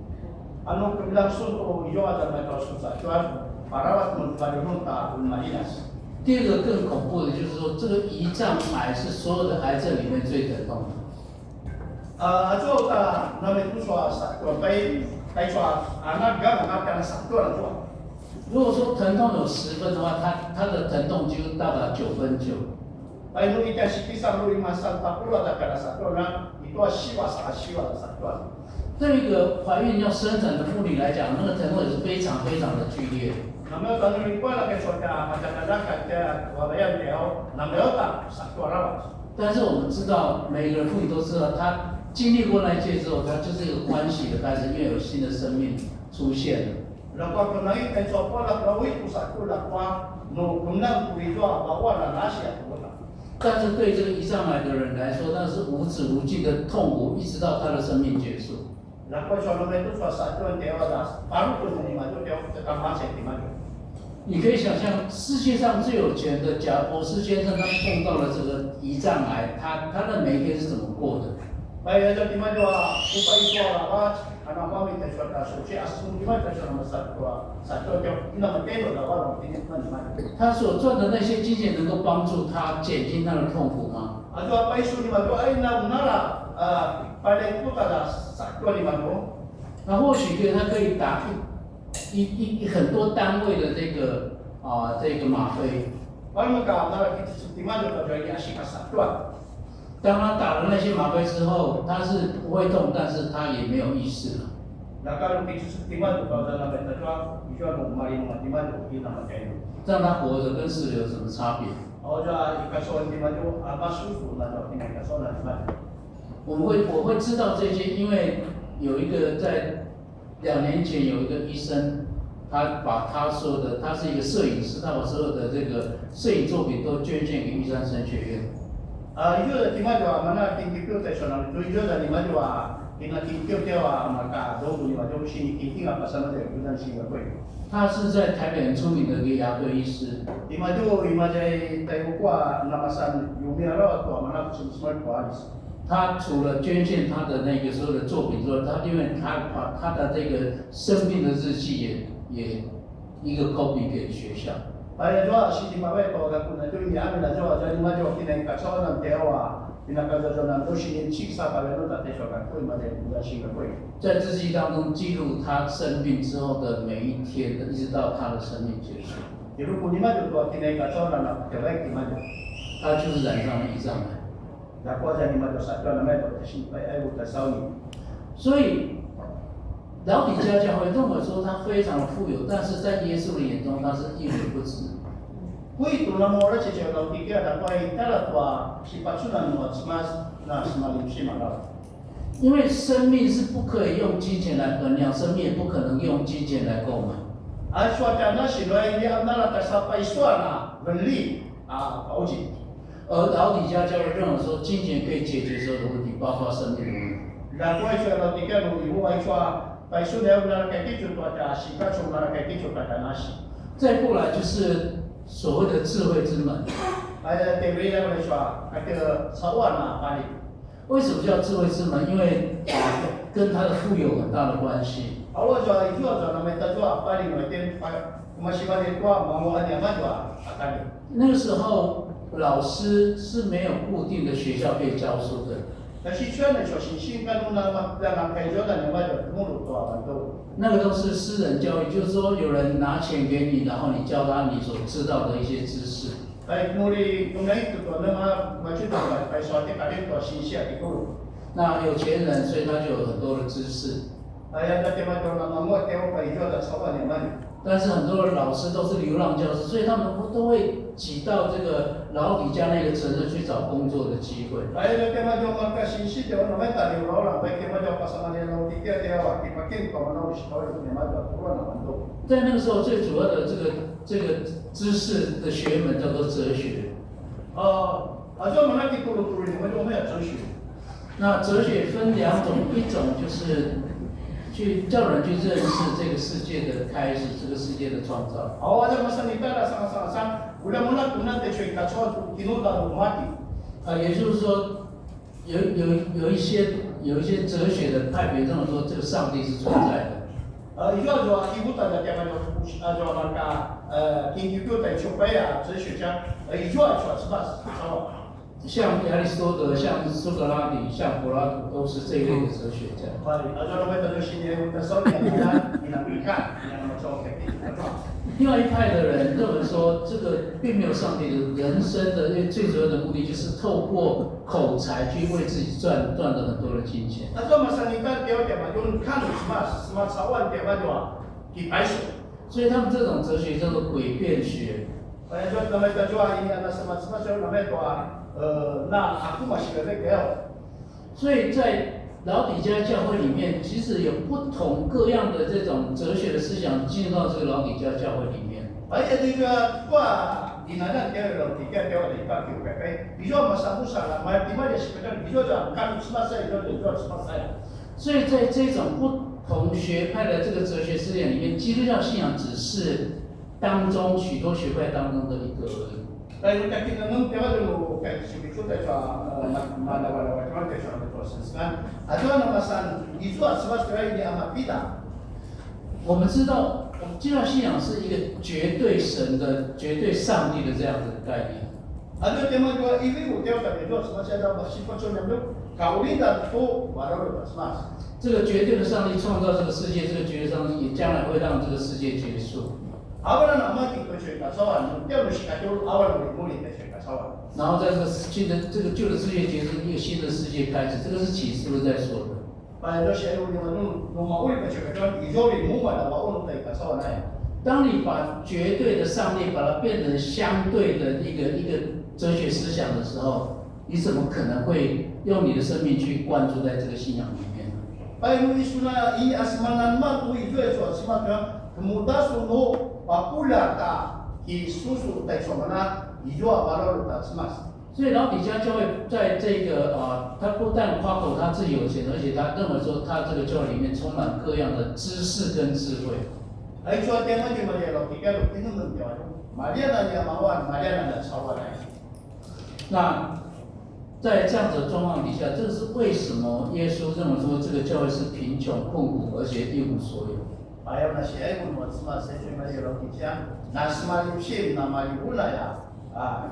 第二个更恐怖的就是说，这个胰脏癌是所有的癌症里面最疼痛的。如果说疼痛有10分的话，它的疼痛几乎到达9分9。对一个怀孕要生产的妇女来讲，那个疼痛也是非常非常的剧烈。但是我们知道，每个人妇女都知道，她经历过那一切之后，她就是一个欢喜的开始，因为有新的生命出现了。但是对这个胰脏癌的人来说，那是无止无尽的痛苦，一直到他的生命结束。你可以想象，世界上最有钱的贾伯斯先生，他碰到了这个胰脏癌，他的每一天是怎么过的？他所赚的那些金钱能够帮助他减轻他的痛苦吗？那或许他可以打很多单位的这个吗啡。当他打了那些吗啡之后，他是不会痛，但是他也没有意识了。让他活着跟死有什么差别？我会知道这些，因为有一个在2年前有一个医生，他把他是一个摄影师，他把所有的这个摄影作品都捐献给玉山神学院。他是在台北很出名的一个牙科医师。他除了捐献他的那个所有的作品之外，他因为他把他的这个生命的日记也一个 copy 给学校。Kaya jua sisi mawe to ga kuna tu ni amina jua jadi ma jua kina ka chao nam tewa ina ka jua nam do shi chi sa ka le no ta te ka ko ma de ga shi ka ko 在日记当中记录他生病之后的每一天，一直到他的生命结束。 Iru kuni ma jua kina ka chao nam te wa ki ma jua 他就是染上了胰脏癌。 la ko ja ni ma jua sa jua na me to te shi pai ai bu ta sao ni 所以老底嘉教会认为说他非常的富有，但是在耶稣的眼中他是一微不值。 Kui tu na mo ra che che la ki ka da pai ta la tua si pa chu na no smas na sma lim shi ma la 因为生命是不可以用金钱来衡量，生命也不可能用金钱来购买。 ai swa ta na si lo ai ni amna la ta sa pai swa na ven li a au ji 而老底嘉教会认为说，金钱可以解决所有的问题，包括生命的问题。 la ko ai swa la ki ka no i wo ai swa pai su ne na ka ki chu tua ta si ka chu na ka ki chu ta na si 再过来就是所谓的智慧之门。 ai te ri la ko swa ka te sa wa na pa ni 为什么叫智慧之门？因为跟他的富有很大的关系。 au jua i jua na me ta jua pa ni no te pa ma si ba ni tua ma mo ani ma jua ata ni 那个时候老师是没有固定的学校可以教书的。 但是圈内说新新干弄那么让人开销的你们就目录多很多。那个都是私人教育，就是说有人拿钱给你，然后你教他你所知道的一些知识。哎，努力用来itu那么我知道了，哎，说的搞点多新鲜的够。那有钱人，所以他就有很多的知识。哎呀，那地方就那么我给我培养的超过2万。但是很多的老师都是流浪教师，所以他们都会挤到这个老底家那个城市去找工作的机会。哎，那地方就那个新鲜的，那么大流浪了，那地方就把什么的老地界的话，地方建搞那种小的，那么就多了很多。在那个时候，最主要的这个知识的学门叫做哲学。就我们那个咕噜咕噜，你们就没有哲学。那哲学分2种，一种就是去叫人去认识这个世界的开始，这个世界的创造。好，这么说你带了上，我们那得去搞错，听不到的话题。也就是说，有一些哲学的派别认为说，这个上帝是存在的。ibu tanya dia macam king itu tak cuba ya, 哲学家，是吧？像亚里士多德、像苏格拉底、像柏拉图，都是这一类的哲学家。另外一派的人认为说，这个并没有上帝的人生的最主要的目的，就是透过口才去为自己赚了很多的金钱。所以他们这种哲学叫做诡辩学。所以在老底嘉教会里面，其实有不同各样的这种哲学的思想进入到这个老底嘉教会里面。所以在这种不同学派的这个哲学思想里面，基督教信仰只是当中许多学派当中的一个而已。我们知道，基督教信仰是一个绝对神的、绝对上帝的这样子的概念。这个绝对的上帝创造这个世界，这个绝对上帝也将来会让这个世界结束。然后在这个新的这个旧的世界结束，一个新的世界开始，这个是启示录在说的。当你把绝对的上帝把它变成相对的一个哲学思想的时候，你怎么可能会用你的生命去灌注在这个信仰里面呢？所以老底嘉教会在这个他不但夸口他自己有钱，而且他认为说他这个教会里面充满各样的知识跟智慧。那在这样子的状况底下，这是为什么耶稣认为说这个教会是贫穷困苦，而且一无所有？ Ayaw na siya ay kung mas ito yung maliraw siya, nasa malusim na malibula ya,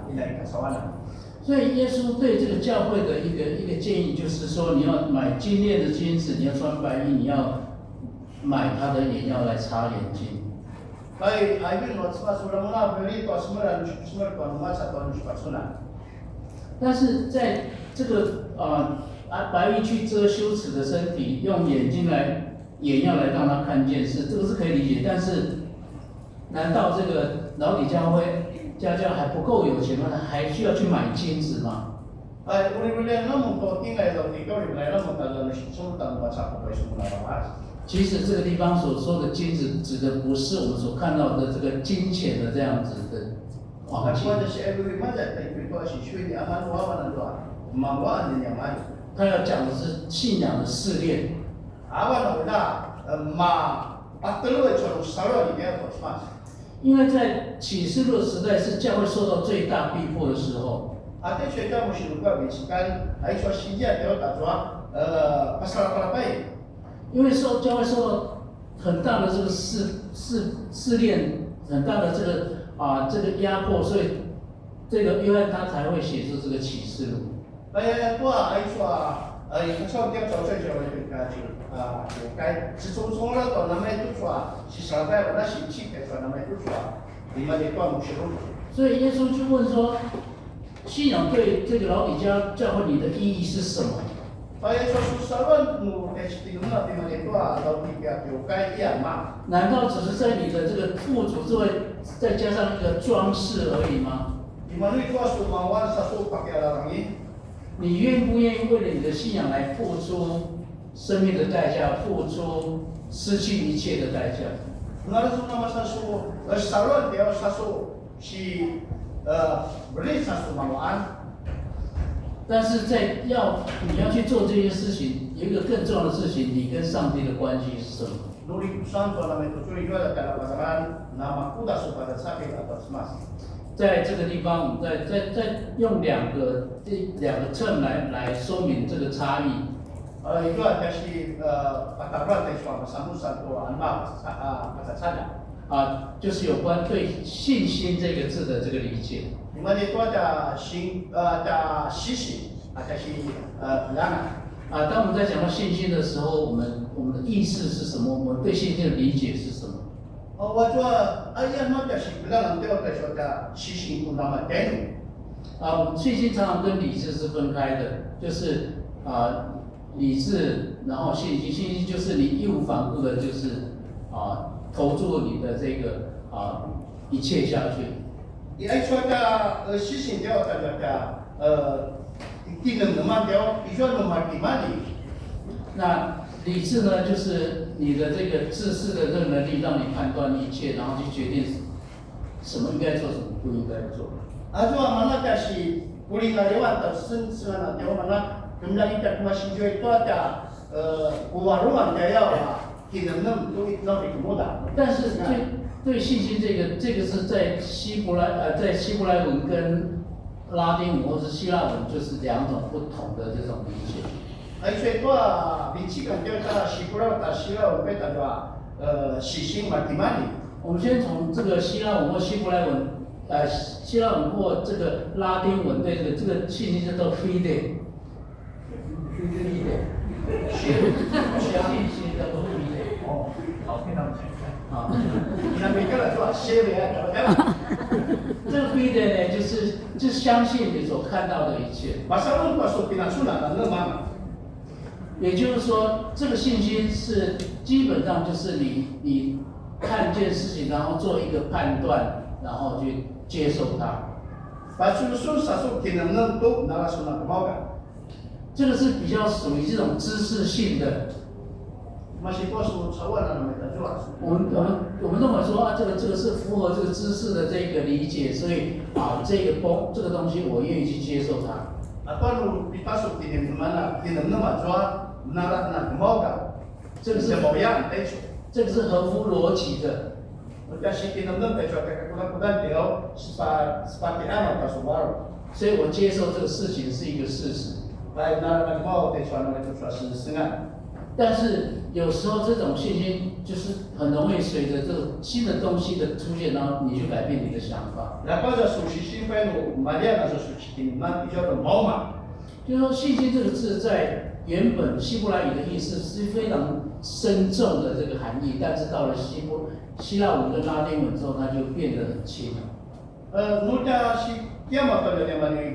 inay kasawanan. 所以耶稣对这个教会的一个建议就是说，你要买金链的金子，你要穿白衣，你要买他的眼药来擦眼睛。 Kaya ayun mo sa sulang mga perito sumara ko naman sa tuwan sa sunan. 但是在这个白衣去遮羞耻的身体，用眼睛来眼药来让他看见这个是可以理解。但是，难道这个老底教会家教还不够有钱吗？他还需要去买金子吗？ Ay uli-uli na mo to tingay daw ikaw rin na mo talaga na sultan ba sa pagay sumula ba? 其实这个地方所说的金子，指的不是我们所看到的这个金钱的这样子的黄金。 Ako na siya every month ay ito si Shui di aman wawa na doa. Mawa din yaman. 他要讲的是信仰的试炼。 Awan na patuloy sa salo ni Dios mas. 因为在启示录的时代是教会受到最大逼迫的时候。 Ate siya daw mo sinuka bisikan ay so siya daw tatwa pasal palapay. 因为教会受到很大的这个试炼，很大的这个压迫，所以这个约翰他才会写出这个启示录。 Kaya ito ay so ay kasama dia sa sa siya ay kay si sung lang to na may tutwa si sabay wala si chike so na may tutwa di ma dito mo siya. 所以耶稣就问说，信仰对这个老底教会你的意义是什么？ Kaya so susawan mo testing na di ma dito daw di kaya kay iya ma. 难道只是在你的这个富足之外，再加上一个装饰而已吗？ Di man ito sumawan sa supak ya langi. 你愿不愿意为了你的信仰来付出生命的代价，付出失去一切的代价？ Ngayon naman sa salon dia sa si beri sa sumawaan. 但是你要去做这件事情，有一个更重要的事情，你跟上帝的关系是什么？ Nuri santo na may tutuloy ko at kalabasan na makuda supaya sa akin at mas. 在这个地方，我们再用两个 term 来说明这个差异。Ito at kasi patapan tayo sa masamang santo anma pasasada. 就是有关对信心这个字的这个理解。 Di man ito at sisi at si langan. 当我们在讲到信心的时候，我们的意识是什么？我们对信心的理解是什么？ Wajo ayan mo kasi bilang ang teo tayo sa sisi kung naman tayo. 我们信心常常跟理智是分开的，就是理智，然后信心，信心就是你义无反顾的，就是投注你的这个一切下去。 Di ay so ta sisi teo ta tingnan naman teo iso naman kimani. 那理智呢，就是你的这个自私的这个能力，让你判断一切，然后去决定什么应该做，什么不应该做。 Aso mana kasi kuling lewat senang teo mana kemlang kita masih joy itu ada uwaruan kaya kinam tu itu lebih mudah. 但是对信心这个是在希伯来文跟拉丁文或是希腊文就是两种不同的这种理解。 Ay so ito bincikan teo ta siguro ta sila upeta doa sising matimani. 我们先从这个希腊文或希伯来文，希腊文或这个拉丁文对这个信心叫做 fide， 信心叫做 fide。哦，好听到没？ 好， 那每个人说写的，这个 fide 呢，就是相信你所看到的一切。 masa lu masuk pinasunan dan lemah. 也就是说，这个信心是基本上就是你看见事情，然后做一个判断，然后去接受它。 Pasusun sasuk kinam tu narasuna kemaukan. 这个是比较属于这种知识性的。 Masih posu sawan na mereka jual. 我们认为说这个是符合这个知识的这个理解，所以这个东西我愿意去接受它。 Atau lu dipasuk kinam mana kinam nama jual narasuna kemaukan. 这个是 Semoyan tejo. 这个是合乎逻辑的。 Kasi kinam na tejo kaya kuda Deo seperti amat kasubaru. 所以我接受这个事情是一个事实。 Baik nara mau te cuan itu suatu setengah. 但是有时候这种信心就是很容易随着这种新的东西的出现，然后你去改变你的想法。 Lepas ada suci simpen, Maria ada suci timan, itu ada mau mak. 就是说，信心这个字在原本希伯来语的意思是非常深重的这个含义，但是到了希腊文跟拉丁文之后，它就变得很轻了。Muda si kiamat kalau dia mana yang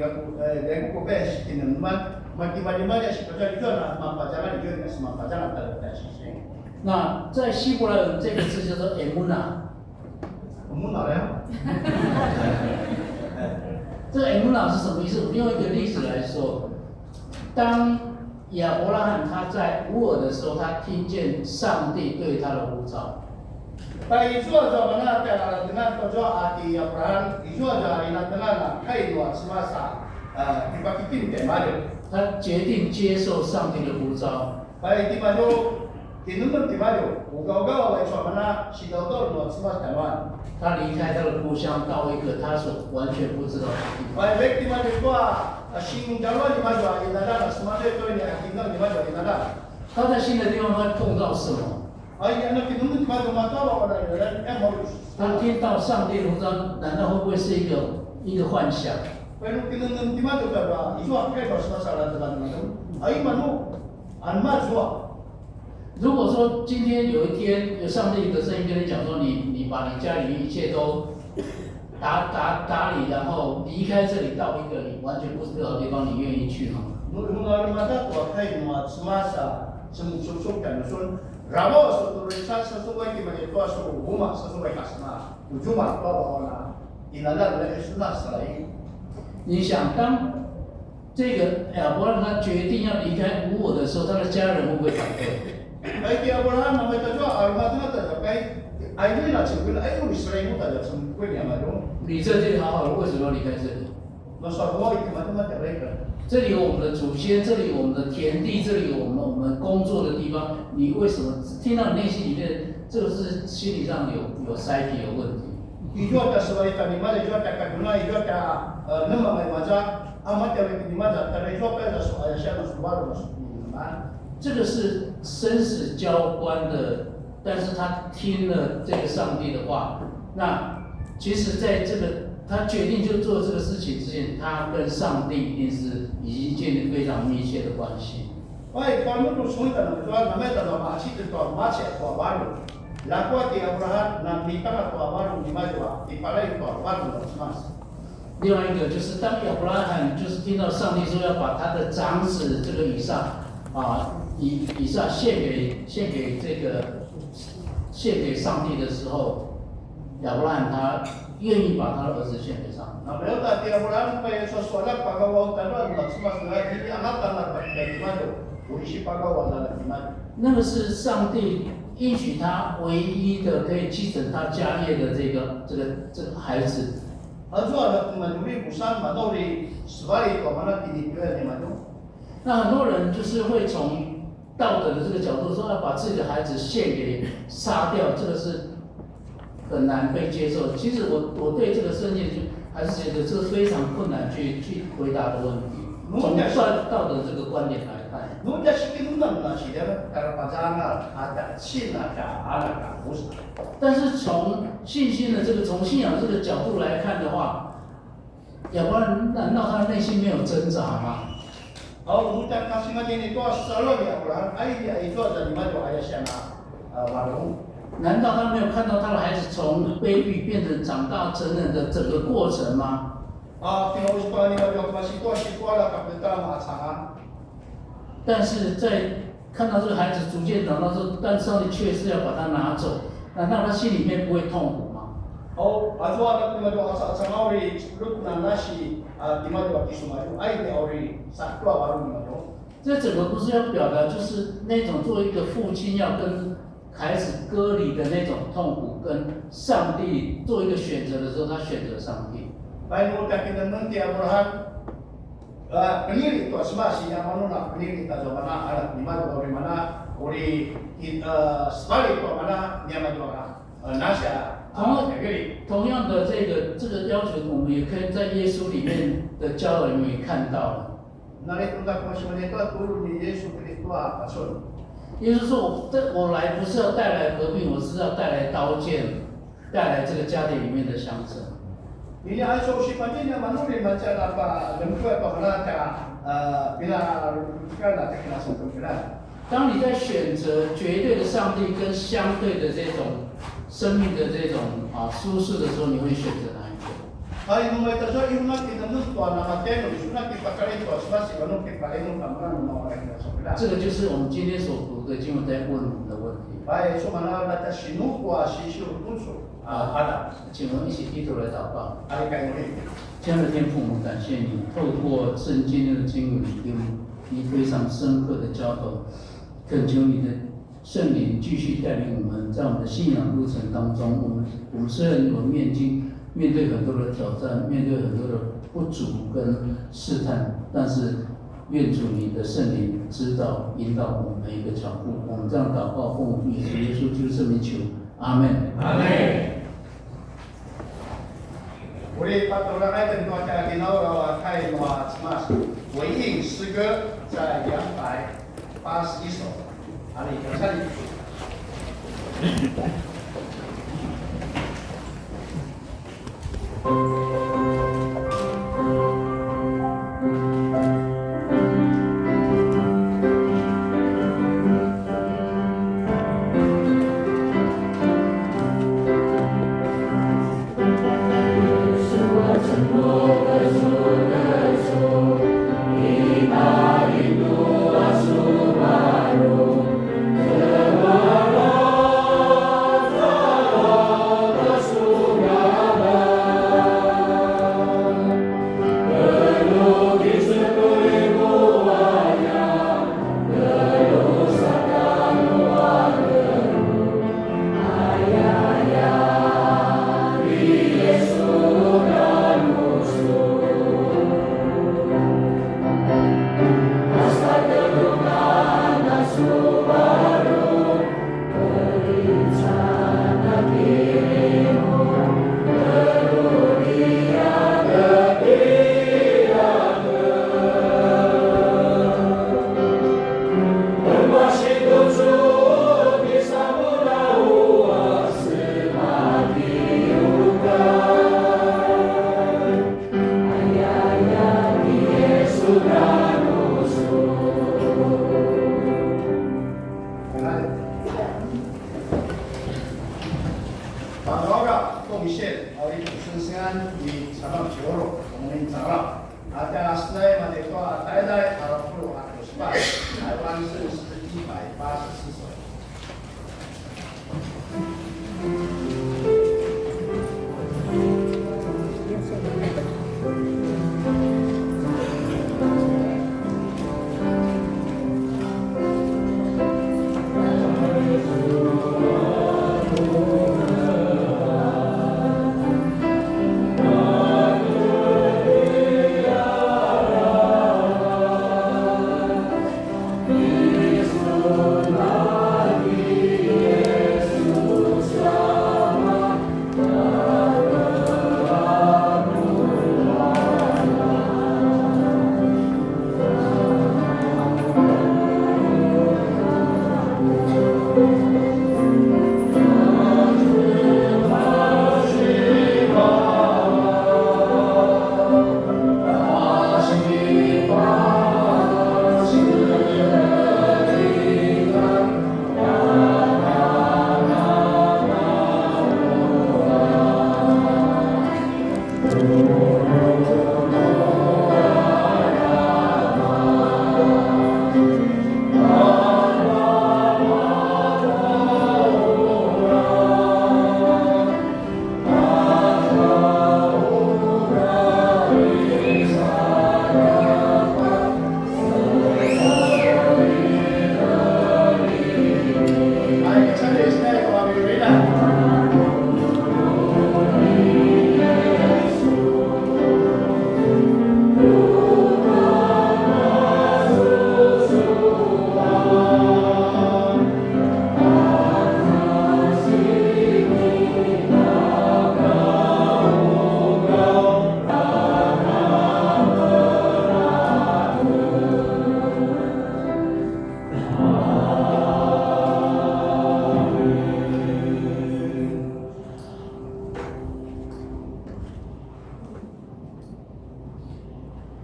aku best timan, macam si kerja itu nak mampajangan itu nak semampajangan terhadap sisi. 那在希伯来文这个字叫做 emuna， Emuna ya. 这个 emuna 是什么意思？我用一个例子来说，当亚伯拉罕他在乌尔的时候，他听见上帝对他的呼召。 Pai isu aja mana tengah dengan tojo ati Abraham isu aja ina tengah kai dua semasa tiba kitin temade. 他决定接受上帝的呼召。 Pai tiba do kinun tiba do uga wai so mana si do dua semasa teman. 他离开他的故乡，到一个他所完全不知道的地方。 Pai bek tiba do tua sing jalwa di maju ina dah semasa itu ni kinun di maju ina dah. 他在新的地方会碰到什么？ Ai anak kinun tiba do mata lo pada harus. 他听到上帝的呼召，难道会不会是一个幻想？ Pai kinun tiba do kada isu kai dua semasa lah teman. Ai manu anma jua. 如果说今天有一天有上帝的声音跟你讲说，你把你家里面一切都打理，然后离开这里到一个你完全不知道的地方，你愿意去吗？ Nung mata tua kai nuat semasa semusuk dan sun ramo suatu risa sesuai di mana tua suatu rumah sesuai kasma ujuma tua bawa inala boleh sunnah selain. 你想，当这个亚伯拉罕他决定要离开无我的时候，他的家人会不会反对？ Baik dia Abraham nama itu juga almat itu tak kai ayu nak cakap ayu Israel itu tak cakap yang macam 你在这里好好的，为什么要离开这里？ masa gua itu macam tak baik. 这里有我们的祖先，这里有我们的田地，这里有我们工作的地方，你为什么听到你内心里面这个是心理上有塞皮有问题？ Itu ada sesuai tadi mana itu ada kaduna itu ada nama macam amat yang di mana tadi itu ada soal siapa subaru mana. 这个是生死交关的，但是他听了这个上帝的话，那其实在这个他决定就做这个事情之前，他跟上帝一定是已经建立非常密切的关系。 Baik, kalau menurut sungai dan namanya dalam masjid itu masjid tua baru. Lakukan di Abraham nanti kan tua baru di maju, di palai tua baru mas. 另外一个就是当亚伯拉罕就是听到上帝说要把他的长子这个以撒以撒献给上帝的时候，亚伯拉罕他愿意把他的儿子献给上帝。 Nah, beliau tadi Abraham pada sesuatu pagawan tanah mas ini anak tanah dari maju, urisi pagawan dari maju. 那个是上帝应许他唯一的可以继承他家业的这个孩子。 Lalu ada kemandiri pusat mandori sebalik ke mana kini dia di maju. 那很多人就是会从道德的这个角度说，要把自己的孩子献给杀掉，这个是很难被接受。其实我对这个圣经就还是觉得这是非常困难去回答的问题。从道德这个观点来看， Nuda sikit nunam na siya karena pasangan ada sina ka anak ka bus. 但是从信心的从信仰这个角度来看的话，亚伯拉罕难道他内心没有挣扎吗？ Kalau nuda kasih macam itu selalu dia orang, dia itu ada di maju ayah siapa warung. 难道他没有看到他的孩子从卑鄙变成长大成人的整个过程吗？ Tinggal sekolah ni maju masih tua sekolah kapital masalah. 但是在看到这个孩子逐渐长大之后，但上帝却是要把他拿走，难道他心里面不会痛苦吗？ Atau ada maju asal orang sebelum nasi di maju kisu maju, dia orang satu warung di maju. 这整个不是要表达就是那种作为一个父亲要跟孩子割离的那种痛苦，跟上帝做一个选择的时候，他选择上帝。 Baik muda kita nanti Abraham pendiri itu semua si yang mana pendiri kita mana ada di mana dari mana ori sebalik itu mana dia maju nasi 同样的这个要求，我们也可以在耶稣里面的教导里面也看到了。 Narito po si Manito tulong ni Yesu Kristo apason. 耶稣说我来不是要带来和平，我是要带来刀剑，带来这个家庭里面的相争。 Ini ay so si Pamina manuli man siya na pa lumpuya pa kana ka bila kana ka kana sa kumila. 当你在选择绝对的上帝跟相对的这种生命的这种舒适的时候，你会选择哪一个？ Ay mo may taso yung mga tinanong ko na mateno sunat ipakalit ko sa si ano kipalino kamran mo mga sa kumila. 这个就是我们今天所读的经文在问我们的问题。 Ay so manala na ta sinukwa si Shurunso. 请我们一起低头来祷告。 Ay kayo rin. 亲爱的天父，我们感谢你，透过圣经的经文里给我们你非常深刻的教导，恳求你的圣灵继续带领我们，在我们的信仰路程当中，我们虽然有面对很多的挑战，面对很多的不足跟试探，但是愿主你的圣灵指导引导我们每一个脚步。我们这样祷告，奉主耶稣基督圣名求，阿门。阿门。 Uli patuloy natin ito at ginagawa kay mga mas Waying Sugar sa Yangpai Pas Iso. Ali, kasali.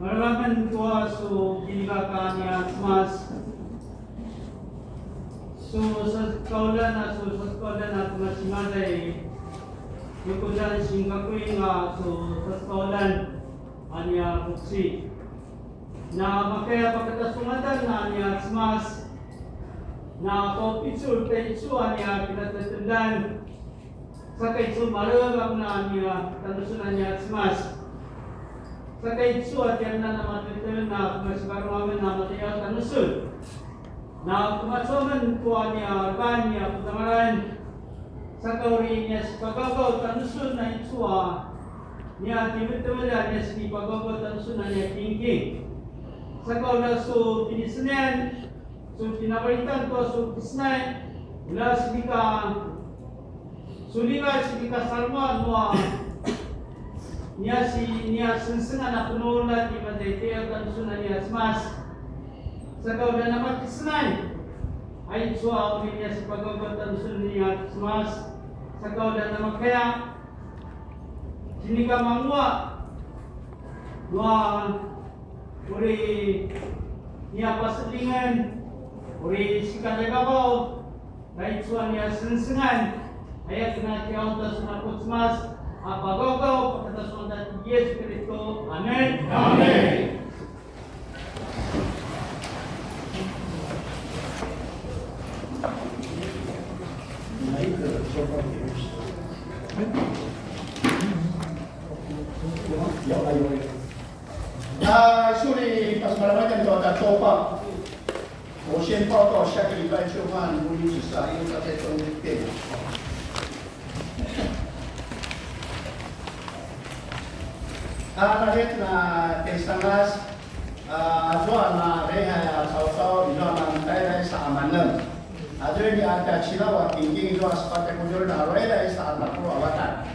Maraming tua su ginagawa niya mas sa kaulan na kumasimada yung kujan singkakuin nga sa kaulan anya buksi na makaya pagkatasungatan na anya mas na kopitsul pensu anya pinatatundan sa kaitsu maragap na anya tanusunan niya mas sa kaitsu at yan na namatutul na kumasakarungamin na matayaw tanusun na kumatsoman po niya arban niya putamaran sa kauri niya si pagagaw tanusun na itsua niya timutumalan niya si pagagaw tanusun na niya kingking sa kaula su pinisnen su pinabalitan ko su pisnay mula sidika suliwa sidika salwa nuwa niya sensengan na punulan di madayteo tanusun na niya smas sa kaulan na matisnay ay suwa uli niya si pagagatan niya smas sa kaulan na magkaya sinika mangwa uri niya pasalingan uri sikanagabaw kahit suwa niya sensengan ayat na kiyaw ta sunapot smas apagagaw pagkatasunod natin Yesu Kristo. Amen. Amen.梳理把什么来讲到的周报，我先报告下个礼拜就换录音室啊，因为他在中间变。Lahit na Tesangas, Juan na Reha Sao Ilo ng Taylay sa Amanem. Adyo ni Ata Chilawa, King Juan sa Patakujur na Reha sa Alapuro Awatan.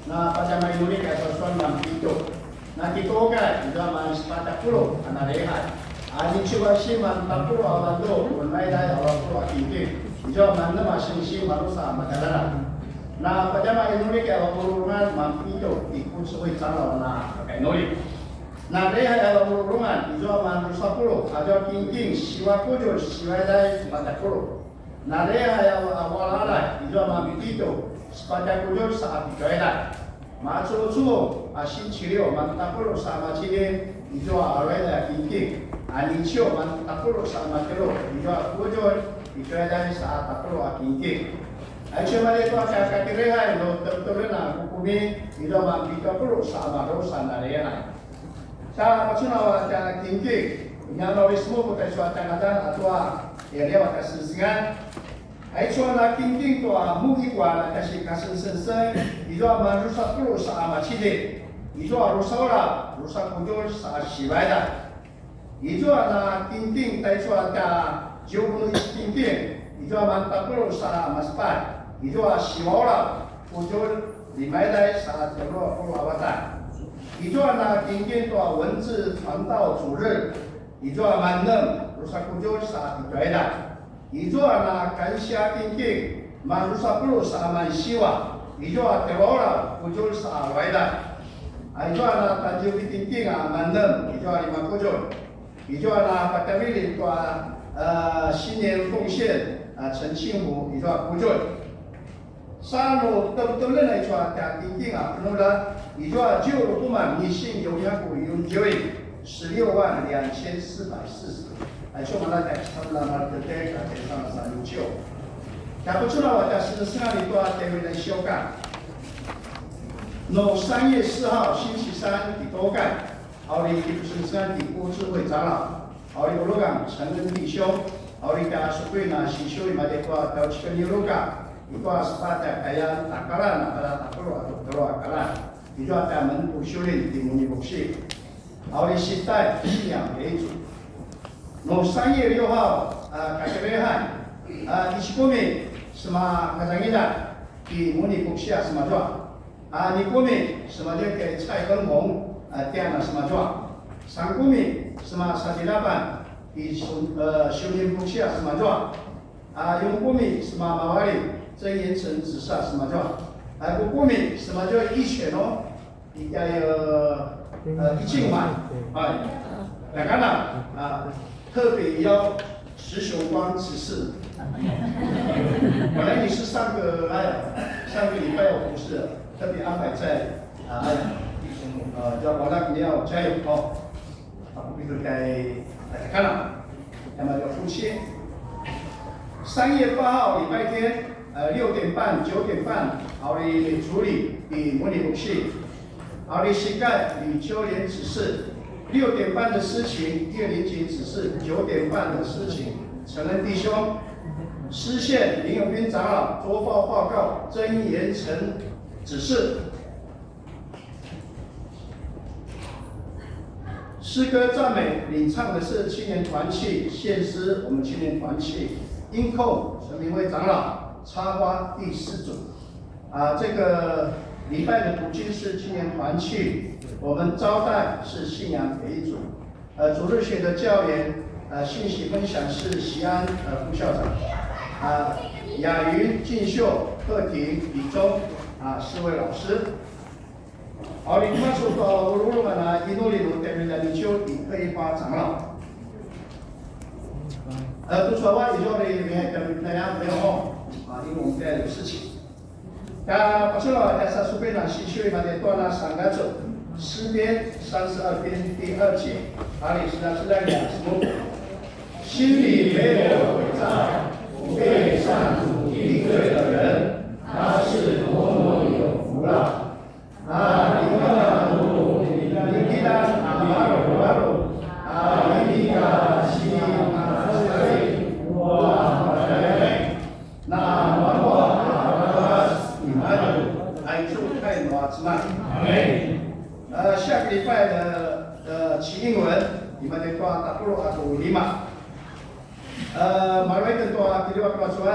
Na pada may ulit ay Soswan ng Pito. Na Tito ka, ito ang Patakuro, na Reha. Adyo siya si Mantapuro Awando, kung may dahil Alapuro King. Ito ang Manama Sinisi Marusa Magdalena. Na pada may ulit ay Alapurungan Mampito, ikut suwi Salaw na Noli. Na reha ya murungan ijo man rusapuro ajo kingking siwa kujo siwa dai patakuro. Na reha ya awalala ijo man bitito sepata kujo sa apikaida. Macho chuo asin chirio man takuro sa machine ijo awela kingking. Anicho man takuro sa makero ijo kujo ijo dai sa takuro kingking. Acho mali to ka reha no terturena hukumi ido man bitokuro sa amaro sa narena. Sa pachuna ta kingki nyano ismo ko tayo tangada atwa area wa kasinsingan. Acho na kingking to mugi kwa na kasi kasinsinsan ido man rusakuro sa amachide. Ido rusawra rusakujol sa shiwaida. Ido na kingking tayo ta jobuno kingking ido man takuro sa maspat. Itu siwara ujul limaidai sa terlo pulawatan. Itu anak tinggi tua 文字传道主日，itu mandem rusak ujul sa ituida. Itu anak kansya tinggi marusak pulu sa mansiwa. Itu terora ujul sa waida. Itu anak tanjung tinggi mandem itu 5 ujul. Itu anak patamili tua 新年奉献陈庆武itu ujul. Sano tebetulan itu ada tinggi penulah itu就不满迷信有两股永久162440，cuma ada setelah marketing ada sama sama jauh. Tapi cuma ada sekarang itu ada yang disyukur. No 3月4号星期三的多干，奥利给13的郭智慧长老，奥利罗港陈恩弟兄，奥利加苏贵那西修马的话到这个尼罗港。Itu sepatah kaya takaran pada takuro atau tero akaran. Itu ada mentu syurin di muni buksi. Awal sitai siang itu. No 3月6号kakerehan isikumi sama kazangida di muni buksi sama jua. Nikumi sama dia ke cai gengong tiana sama jua. Sangkumi sama sadilapan di syurin buksi sama jua. Yungkumi sama mawari 真言成指示什么叫？不过敏什么叫一拳哦？应该有一进满，大家呢特别要石雄光指示。本来你是上个礼拜我不是特别安排在叫王大你要加油哦，不必该看了，那么要付钱。3月8号礼拜天，6点半、9点半，我哋处理的模拟游戏，我哋膝盖李秋莲指示，6点半的事情叶林杰指示，9点半的事情陈恩弟兄，诗县林永斌长老周报告，曾延成指示。诗歌赞美领唱的是青年团契，献诗我们青年团契，音控陈明辉长老，插花第4组。这个礼拜的读经是青年团契，我们招待是信仰培育组。主日学的教研信息分享是席安副校长。雅云、进秀、贺婷、李忠4位老师。好，你们说到乌鲁曼呢，印度里头代表的领袖李克一发长老。都说话，你说的没跟大家没有因为我们在有事情。把这个在书本上细修嘛的段了3个字，诗篇32篇第2节，里是在讲什么？心里没有伪造，不被上主定罪的人，他是多么有福了。下个礼拜的起英文，你们得抓打布阿杜里马。马来跟抓第6个说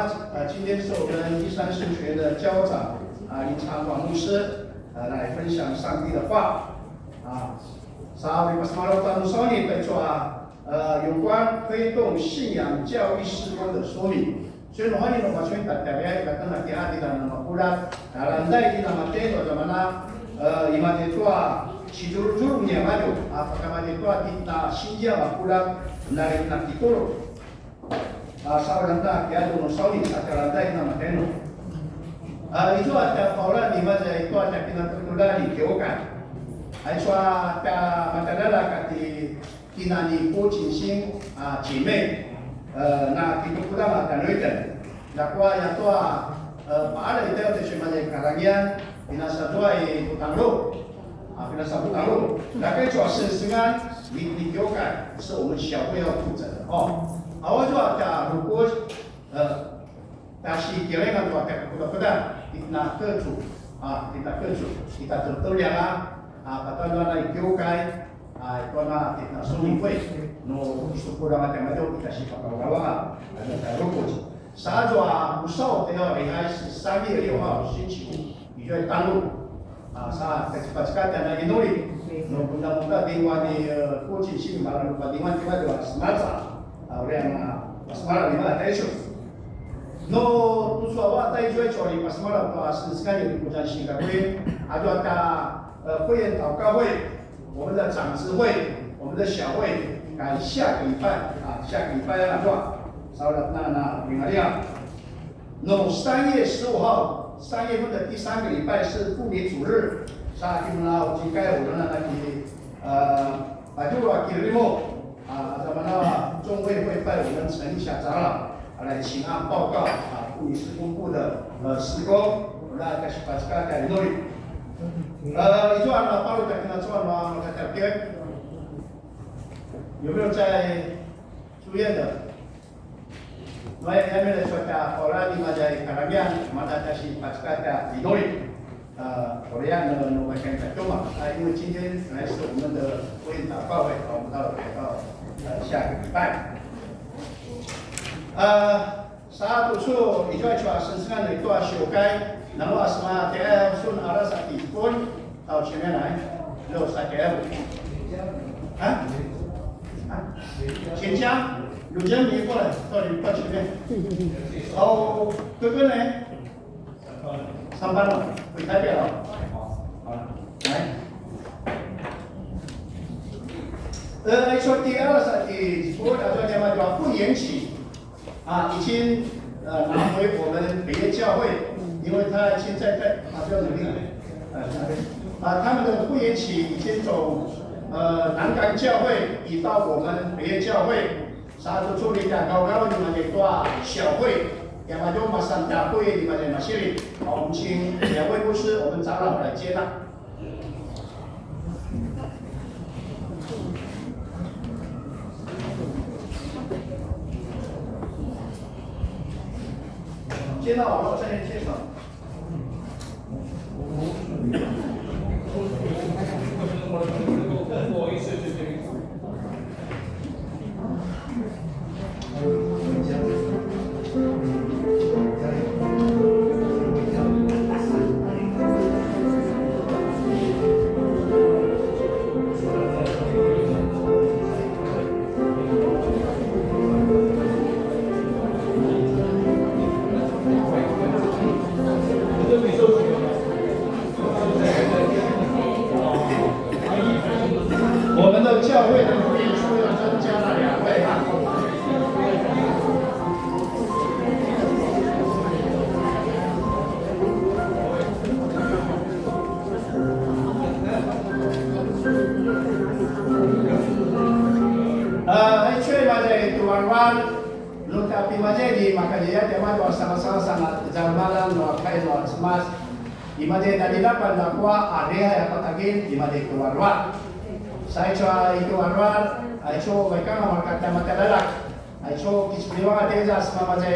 今天是我们第3神学的教长林长广牧师来分享上帝的话Sabi pas malam tahun Sony 被抓有关推动信仰教育事工的说明。所以的话，你们把全大家kata nak dia di dalam Al-Quran, landai di dalam materi zaman lima tetua juru-jurunya maju, apakah tetua kita sinja Al-Quran dari nak ditolong. Sahabat anda dia tu Sony akan landai di dalam materi. Itu ada Paulan di mana itu ada kita tertular di Kyokan. 还说马达拉卡的那里郭锦星姐妹，那这个不但马瑞等，那过也多把了一条的什么的卡拉yan，那是多不当路，那是不当路，那个主要是什么？你给我看，是我们小会要负责的哦。我说如果但是第二个话，不但那各组kita tertulang katakanlah na ikiukay, ito na kita sumipwes, no gusto ko lang natin ito, kasi pagkawawa, rukod. Sa adwa, usaw, tayo, ay 3月6号星期五，你就会登录sa kacipacikatan na inuli, no punta-punta tingwa ni Coach Sing, malang tingwa di Smasa, orang Smara di mana tayo. No, tusuawa tayo joy pas malam pas sekali di Pujan Singapura, ada 会员祷告会，我们的长执会，我们的小会，赶下个礼拜下个礼拜要做，稍了那明亮。那3月15号，3月份的第3个礼拜是妇女主日，啥地方啦？我今该我们那里就话给你们咱们那中会会拜我们陈小长老来请案报告妇女施工部的施工，那就是把这个改努力。itu adalah Paulus dan Tuhan mengatakan有没有在住院的？我也还没来说的，后来你们在卡拉边，马达加西巴斯卡的里诺里，后来呢，我们跟在做嘛，因为今天本来是我们的会员祷告会，我们到下个礼拜。saat usul itu aja sensengan itu asio kai, nalu asma TF sun ada sakit pun tahu sini naik, lo sakit apa? Cincang, lu jangan ni pun, sorry, pas sini. Oh, tu kan ni? Sampai lo, kita biar lo. Naik. 说第二是第我打算讲嘛，叫不延期啊，已经拿回我们北业教会，因为他现在在不要努力他们的不延期已经从南港教会移到我们北业教会，啥都处理的高高你们的多小会。要么就马上大会，你们在马西里，我们请两位牧师，我们长老来接纳。接纳完了，再来介绍。我们的教会的福音书又增加了2位啊。Actually pada tuan-tuan, luka pimaje di makanya tema doa sama-sama sangat jamalan doa kai doa semas. Imaje tadi dapat dakwa area yang patagin imaje tuan-tuan. Saya coba itu tuan-tuan, coba mereka markata matalak. Coba kispriwa teza sama maje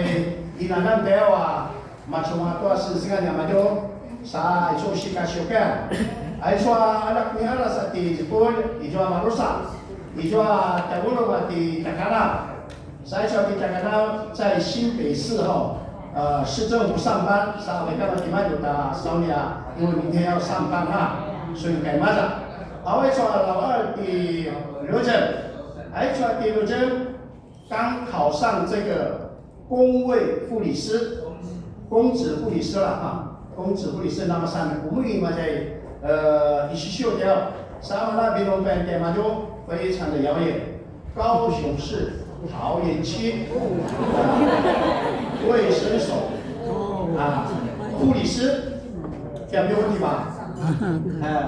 inanan dewa macam apa sesingan yang maju. Sa coba shika-shika. Coba anak mihara sati Jepun, coba marusa. 你说台湾的话，的大家啦，在小的大家啦，在新北市市政府上班，稍微干嘛地方有的少年啊，因为明天要上班所以干嘛的？还说老二的刘真，还说的刘真刚考上这个公卫护理师，公职护理师了公职护理师那么上面，我们嘛在一起修掉，上面那边我们点嘛就。 非常的遥远，高雄市桃园区卫生所护理师，这样没有问题吧？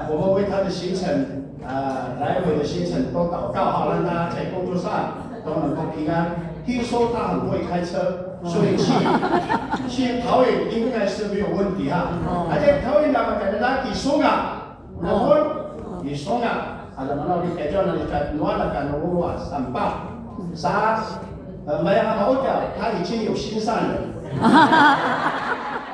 我们为他的行程来回的行程都祷告让他在工作上都能够平安。听说他很会开车，所以去桃园应该是没有问题而且桃园那么感觉他给松我们给松ada mana di kejuan di Nuala kan Nuwa Sampa saat mereka mau他已经有心上人，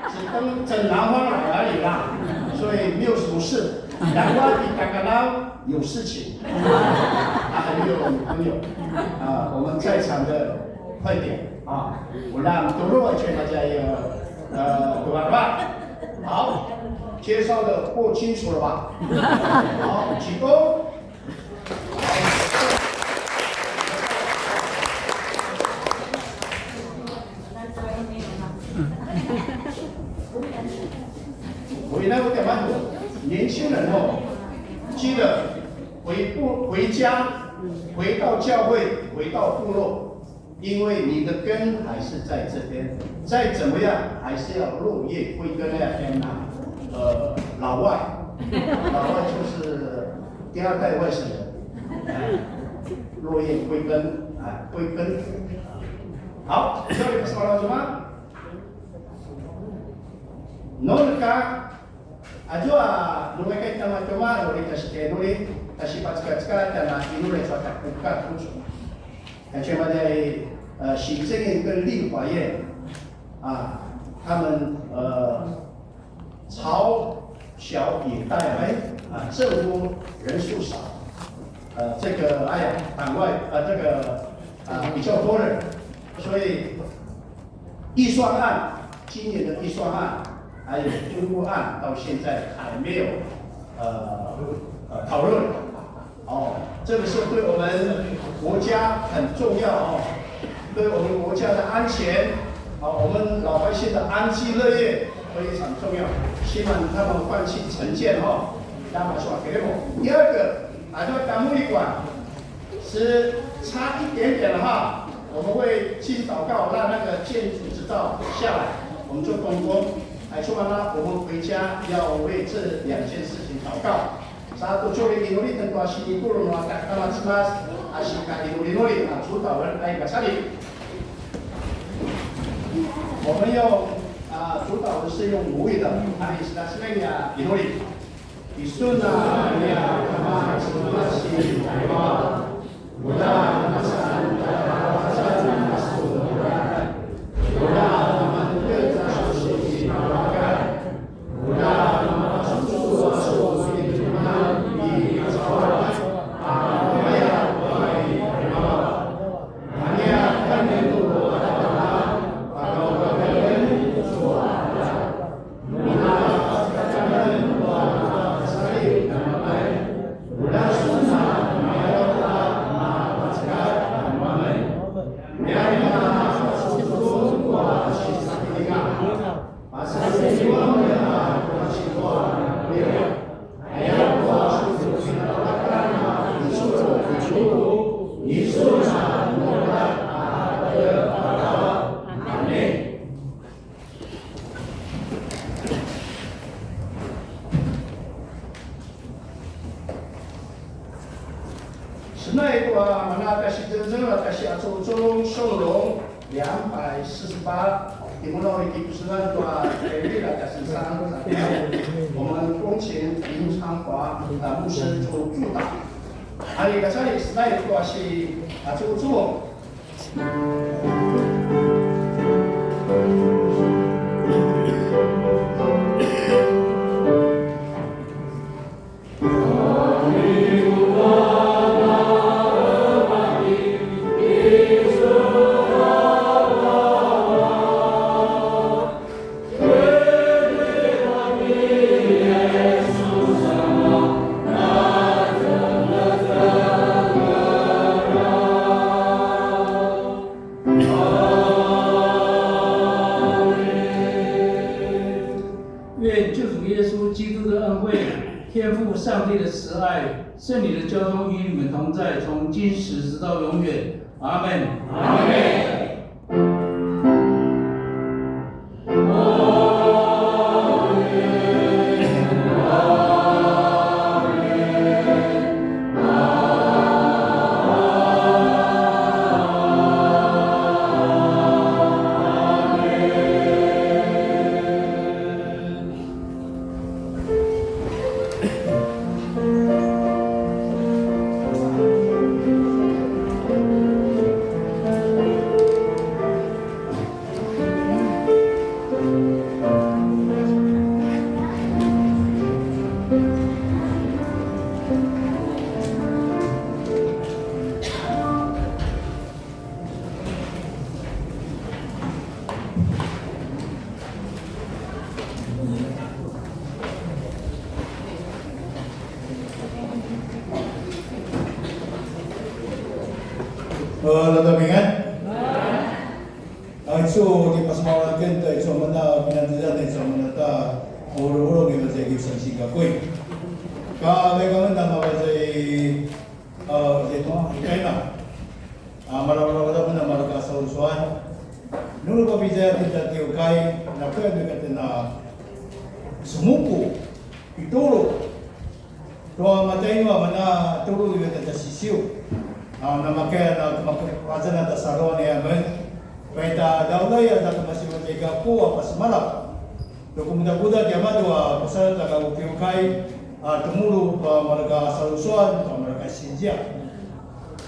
只等整兰花来而已啦，所以没有什么事。兰花比刚刚有事情，还没有女朋友我们在场的快点我让多罗劝大家对吧？好，介绍的够清楚了吧？好，启动。 回来我点慢走，年轻人记得回家，回到教会，回到部落，因为你的根还是在这边，再怎么样还是要落叶归根老外就是第2代外省人，落叶归根归根。好，这里说了什么？ Nolka ajua lumekay tama-tama nuri nuri tasipatska-tska dan inure suatu buka kucu. 全部在行政院跟立法院他们朝小野大政府人数少，这个党外这个比较多人，所以预算案今年的预算案。 还有军务案到现在还没有讨论这个是对我们国家很重要对我们国家的安全我们老百姓的安居乐业非常重要，希望他们放弃成见那么说给我。第二个就港务馆只差一点点了哈，我们会去祷告，让那个建筑执照下来，我们做动工。说完了，我们回家要为这2件事情祷告。Satu curi inuri tentu asyi itu melakukan mas asyika inuri主导人来个里。我们用主导人是用母语的，还是那是呀inuri。Isuna ya kama masih kama mudah masan masan masuk mudah mandir tasawuf makan mudah masuk di pesawat ya baik hanya kan itu adalah atau bagaimana我们恭请林昌华牧师做助导。还有一个这里时代的话是做助。上帝的慈爱、圣灵的交通与你们同在，从今时直到永远。阿门。阿门。Lada Bingan. So di pasmawakan tayo sa mga pinantiyan sa mga uro-uro ng mga gibson Singapore. Kaya kami na mabasay ito China. Marami na maraka sa usuan. Nung ko bisa kita tiyo kay na pwede ka na sumuko ituro. Kung matay mo mana turo yung kita sisiyo. Na makaya na kumakaza na tasaro niya men. Paita daulay at masiwa tiga po pas malap. Dokumentada diamado pasal taga ukiukai tumuru marga salusuan marga sinjia.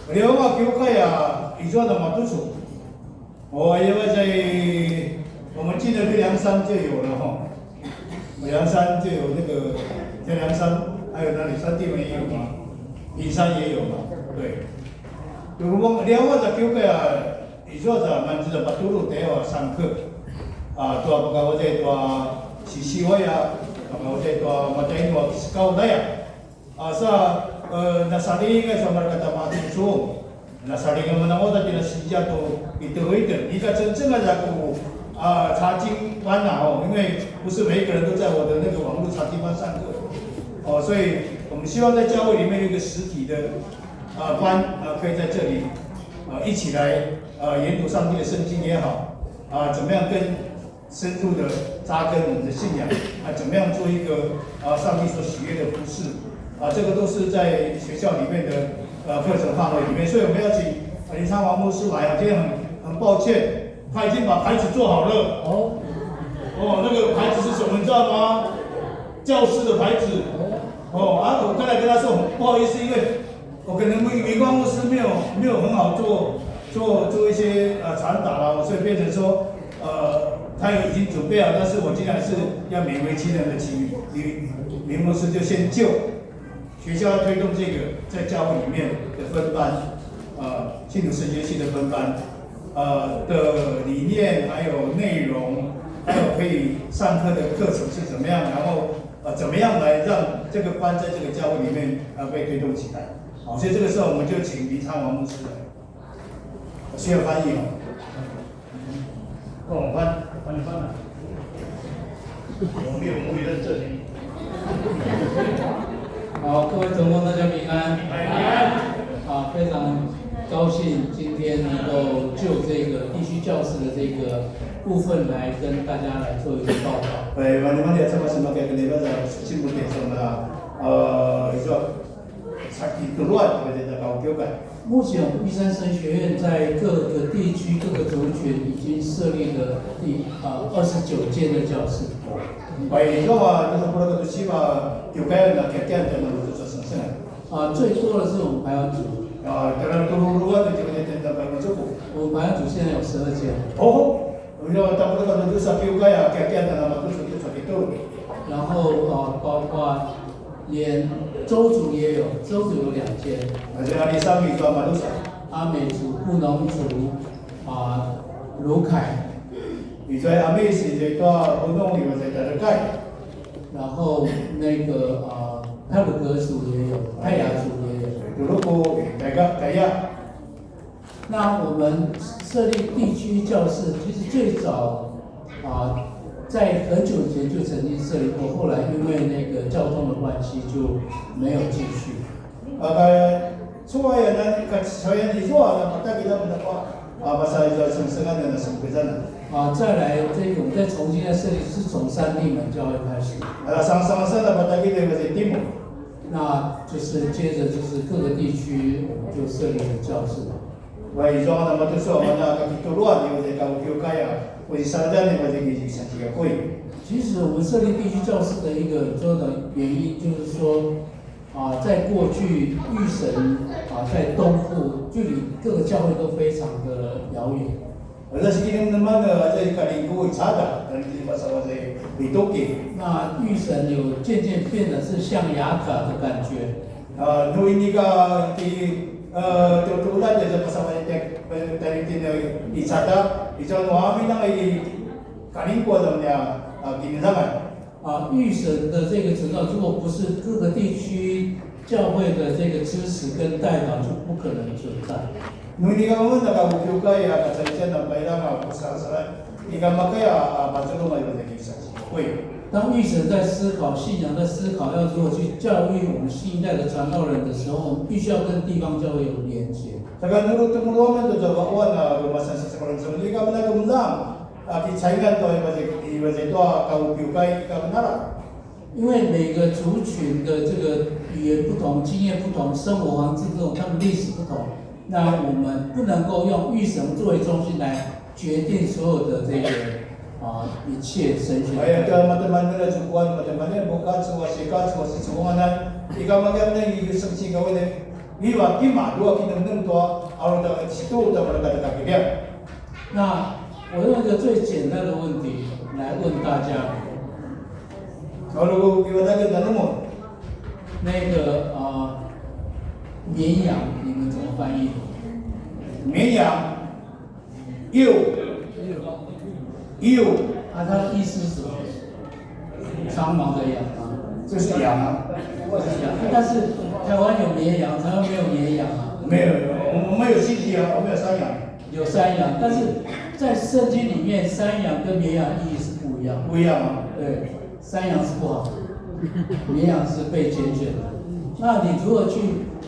Beliau ukiukai izo na matuso. Ayaw say 我们记得这梁山就有了哈，梁山就有那个这梁山，还有那里山地门也有嘛，隐山也有嘛，对。如果两个在9个伊说在蛮子的把土路带我上课，多不搞我在多西西我呀，我在多马在多搞的呀，那啥的应该说mereka kata mati suung，那啥的我们那我在那新加坡itu，一个真正的那个。查经班因为不是每一个人都在我的那个网络查经班上课，所以我们希望在教会里面有一个实体的可以在这里一起来研读上帝的圣经也好，怎么样更深入的扎根我们的信仰，怎么样做一个上帝所喜悦的服事，这个都是在学校里面的课程范围里面，所以我们要请林昌华牧师来今天很抱歉，他已经把牌子做好了。那个牌子是什么你知道吗？教师的牌子。我刚才跟他说不好意思，因为我可能明光牧师没有很好做一些传达了，所以变成说他已经准备了，但是我既然是要勉为其难的请明牧师就先就学校要推动这个在教会里面的分班，信徒神学系的分班，的理念还有内容，还有可以上课的课程是怎么样，然后怎么样来让这个班在这个教会里面被推动起来。好，所以这个时候我们就请林昌王牧师来，需要翻译吗？帮我翻了。我没有母语认证。好，各位同工大家平安。非常高兴今天能够就这个地区教师的这个部分来跟大家来做一个报告。만약에 참가하시면 내가 신분께서 사기 들어와 가지고 교회 目前我们玉山神学院在各个地区、各个族群已经设立了29间的教室。最多的是我们排湾族。我们排湾族现在有12间。然后包括连周族也有，周族有2间。阿美族、布农族、卢凯。然后那个泰鲁格族也有，泰雅族也有。那我们设立地区教室，其实最早在很久以前就曾经设立过，后来因为那个交通的关系就没有继续。再来这个我们再重新设立，是从三地门教会开始。那就是接着就是各个地区我们就设立了教室。其实我们设立地区教室的一个重要的原因，就是说在过去玉神在东部，距离各个教会都非常的遥远。那玉神有渐渐变得是像雅卡的感觉。玉神的这个存在，如果不是各个地区教会的这个支持跟带导，就不可能存在。当玉神在思考信仰，在思考要如何去教育我们新一代的传道人的时候，我们必须要跟地方教会有连结。因为每个族群的这个语言不同、经验不同、生活环境不同、他们历史不同，那我们不能够用玉神作为中心来决定所有的这个一切神学。那我用一个最简单的问题来问大家。那个绵羊，你们怎么翻译？绵羊，幼，它的意思是什么？长毛的羊吗？这是羊啊。但是台湾有绵羊，台湾没有绵羊啊。没有，我们有犀鸡啊，我们有山羊。有山羊，但是在圣经里面，山羊跟绵羊意义是不一样。不一样吗？对，山羊是不好的，绵羊是被拣选的。那你如何去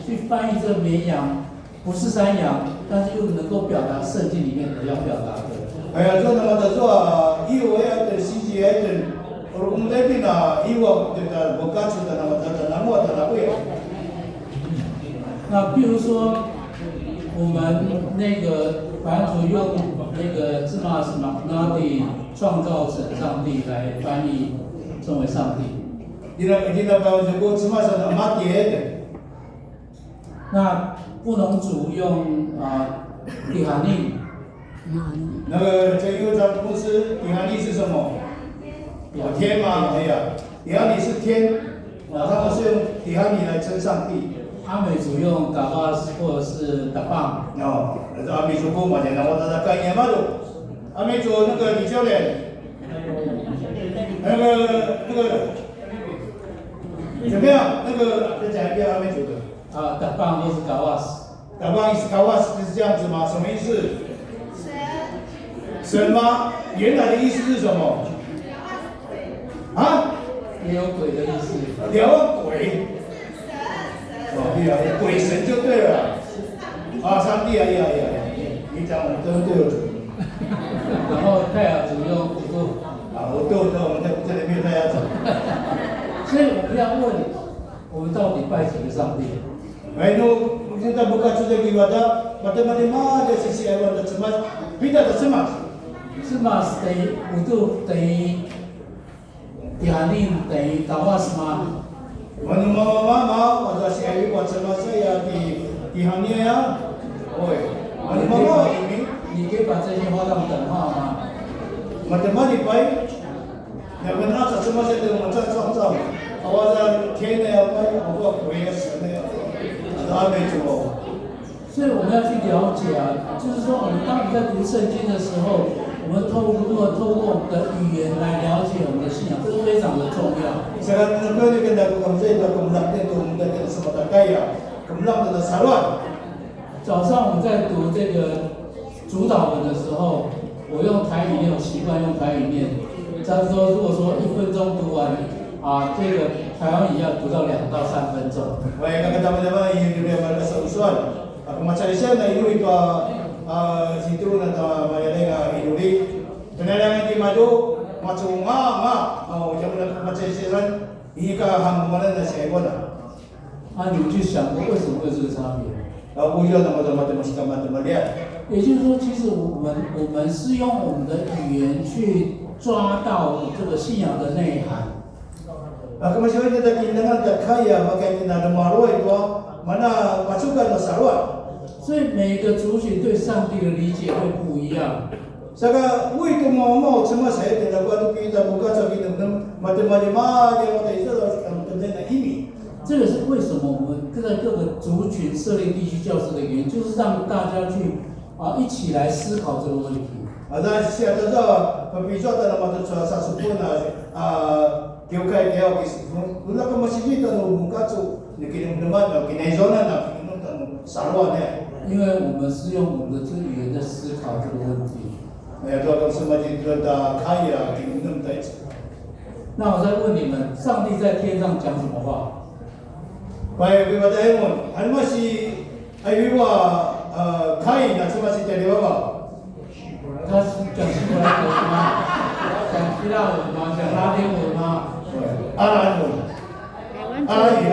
去翻译这绵羊，不是山羊，但是又能够表达圣经里面的要表达的。哎呀，做那么的做，以为要的信息要的，我们这边呢，以我这个不干出的那么的，那么的那会。那比如说，我们那个版主用那个字马什么那里创造神上帝来翻译成为上帝。Tidak tahu juga cuma sana mati aja. 那布农族用底哈尼，那个这个咱们公司底哈尼是什么？天嘛，对呀，底哈尼是天，他们是用底哈尼来称上帝。阿美族用达巴斯或者是达棒。哦，阿美族不嘛，那我的概念嘛就，阿美族那个李教练，那个。怎么样？那个再讲一遍阿美族的。达棒或是达瓦斯。达棒意思达瓦斯是这样子吗？什么意思？神吗？原来的意思是什么？啊？也有鬼的意思。聊鬼。哦，对啊，鬼神就对了。啊，上帝啊呀呀呀！你讲我都对了。然后泰雅族用五度。啊，我对的，我们这里没有泰雅族。所以我们要问，我们到底拜几个上帝？kita buka sudah ibadah, macam-macam ada sisi awal dan cemas, beda dan cemas. cemas 等于五度等于底哈尼等于达瓦斯吗？ Mama, ada si Ayu buat cemas saya di Hania ya. Oi, mama ini. 你可以把这些画上等号吗？ Macam-macam baik. Yang benar cemas itu macam sama. Awal天呢要拜，我鬼也神呢，他没做。所以我们要去了解啊，就是说我们当你在读圣经的时候，我们透过我们的语言来了解我们的信仰，这是非常的重要。Sekarang kalau kita nak kamu kemudian itu kemudian semua kaya, kemudian kita saluan。早上我们在读这个主导文的时候，我用台语念，我习惯用台语念。假如说，如果说1分钟读完。这个台湾语要读到2到3分钟。Baik, teman-teman ini dia berkesan. Aku macam saya itu situ nanti mereka ini. Kenalan di madu macam jangan macam saya ini kah hamburan dan saya pun. 你们去想过为什么会有这个差别？不知道怎么dia。也就是说，其实我们是用我们的语言去抓到这个信仰的内涵。Kemajuan kita kehilangan tak kaya, maka kita ada malu itu mana pasukan masalah. 所以每一个族群对上帝的理解会不一样。Saka, itu mau cuma saya tidak buat kita buka sakit macam-macam dia mau itu tentang ini. 这个是为什么我们在各个族群设立地区教师的原因，就是让大家去一起来思考这个问题。Ada siapa tahu pembicara dalam mata satu pun Kaya dia wala ka masibita no muka tu nikinim naman no kinayzona na kinom tan salwa ne. 因为我们是用我们的这个语言在思考这个问题。哎，多个什么就da kaya kinom tai. 那我再问你们，上帝在天上讲什么话？ Baik, kita tahu, hal masih ayuwa kai na cuma si tadi apa? 他是讲希伯来文吗？讲希腊文吗？讲拉丁文吗？ 阿拉语，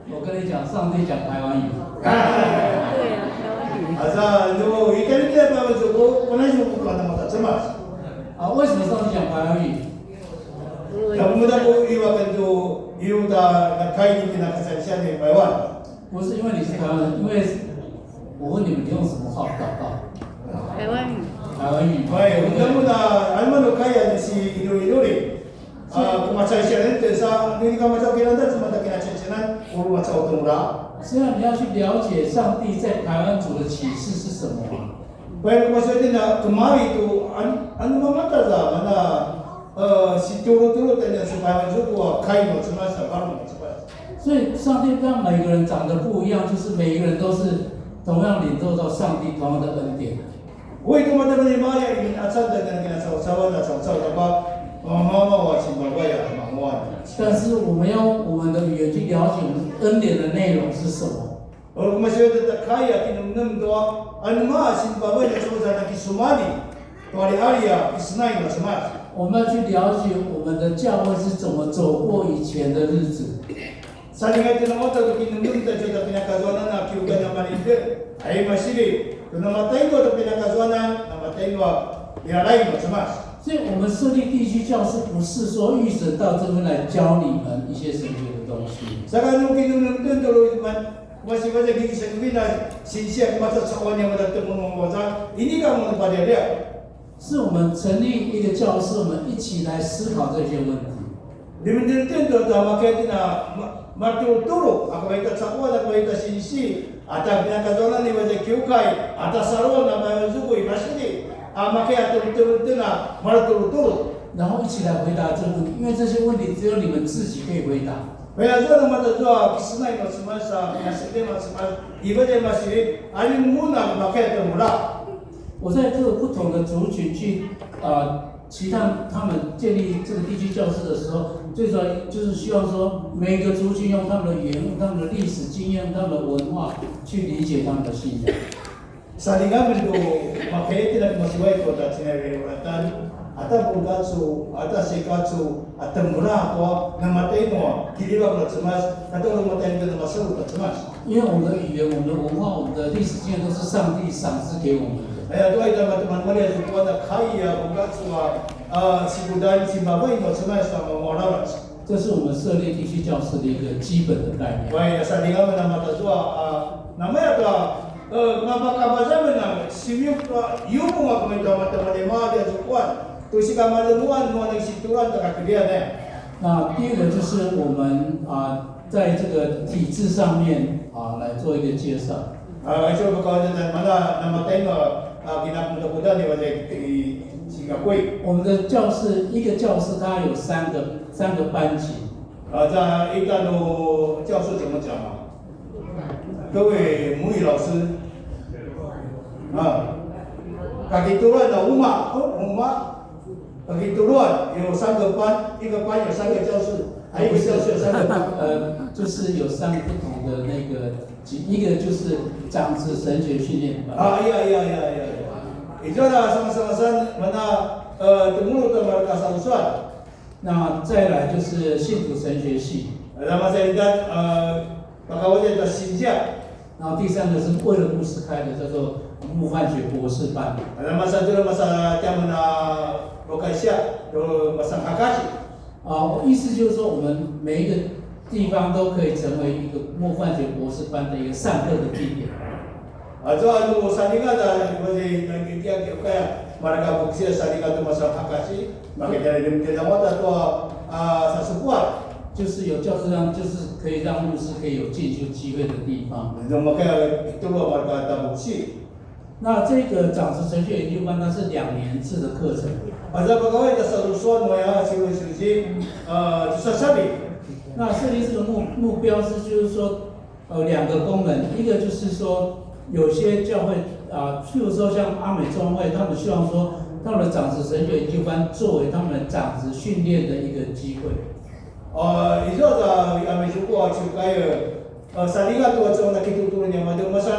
我跟你讲，上帝讲台湾语。对啊，台湾语。Asa, no, ikan dia apa tu? Pernah jumpa kalau nama tak cemas. 为什么上帝讲台湾语？ Kamu muda ko iwakan tu, iuda nakai ni kinakasansya ni Taiwan. 不是因为你是台湾人，因为我问你们用什么话祷告？台湾语。台湾语。 Baik, muda almano kaya si Indo-Indori. Macam siapa itu sa, ini kamu macam kita tu cuma tak kena cecilan, uru macam otomura. 虽然你要去了解上帝在台湾族的启示是什么。 Baik, maksudnya kemari tu, anu mengata lah mana si turut-turut dan supaya masuk kai macam mana sekarang macam. 所以上帝让每个人长得不一样，就是每一个人都是同样领受到上帝同样的恩典。 Woi, teman-teman yang mana ingin asal dengan kita sama-sama dan sama-sama apa? Mama wajib berbayar mahwan. 但是我们用我们的语言去了解我们恩典的内容是什么。Orang masyarakat kaya kinum nem doa anu ma sin baba ya so za ki sumali to ali alia isnai na semas 我们要去了解我们的教会是怎么走过以前的日子。 saling ito na mo to kinum nem ta jota pinakazuanan na kiuga na malinde ay masili to namatay ko to pinakazuanan namatay ko ilalay mo semas 所以，我们设立地区教师，不是说预神到这边来教你们一些神学的东西。 saka no kinum nem ten to man masih banyak gigi sekubina sinsiak masa sawan yang mendatang menguasa ini kamu pada dia 是我们成立一个教室，我们一起来思考这些问题。 dimentin to makaya na matuturo ako ba ita sawan ako ba ita sinsi ata pinakazolan ni wajah kiukai ata sarwa na mayuzugoi masini makaya turut na matuturo 然后一起来回答这个问题，因为这些问题只有你们自己可以回答。 Kaya doon naman ito, kisinay mo sa pinasili mo sa iba din masili, alin muna makaya ito mula. 我在这个不同的族群去期待他们建立这个地区教室的时候，最主要就是希望说每个族群用他们的语言、用他们的历史经验、他们的文化去理解他们的信仰。 Sa lingamin ko, makaya ito na masiway ko at sinarewatan, ata bulgatsu, ata sikatsu, at mura ako, namatay mo, kiliwag na tsumas, katulong matay ko na masalut na tsumas. 因为我们的语言、我们的文化、我们的历史经验都是上帝赏赐给我们的。 Kaya doon ay teman-teman mali at ito na kaya bulgatsu, sibudan, simbabay mo tsumas na mamoralas. 这是我们设立地区教室的一个基本的概念。 Kaya sa lingamin na mataswa, namaya ito, mapakabasaman na simyuk yung mga komento teman-teman dia sukuan. 都是干嘛的？我那些突然的改变呢？那第二个就是我们在这个体制上面来做一个介绍。就不搞的mana namatay mo ginapunta-punta ni wajah Singapore。我们的教室一个教室它有三个班级。在一个的教室怎么讲啊？各位母语老师，kagituran的umma。 Pagituruan 有3个班，一个班有3个教室，还有一个教室有3个班。就是有3个不同的那个，一个就是长子神学训练班。iya. Itu adalah sama-sama mana temulu dan mereka salusan。那再来就是信徒神学系。那么在dan pegawai的新教。然后第3个是为了牧师开的，叫做穆范学博士班。那么satu masa zaman lokasi do masa Kakashi。我意思就是说，我们每一个地方都可以成为一个穆范学博士班的一个上课的地点。So anu salinga da wajah nangkitia kaya mereka fokus salinga tu masa Kakashi, makanya dari dia wata tu sasukuan。 就是有教室上，就是可以让牧师可以有进修机会的地方。makanya itulah mereka tabusi。 那这个长子神学研究班，它是2年制的课程。Ada pegawai dah salusan ya siwi sasabi。 那设立这个目标是，就是说2个功能，一个就是说有些教会譬如说像阿美中会，他们希望说他们的长子神学研究班作为他们的长子训练的一个机会。 itu ada kami juga cukai salinga tu macam nak kita turunnya macam masa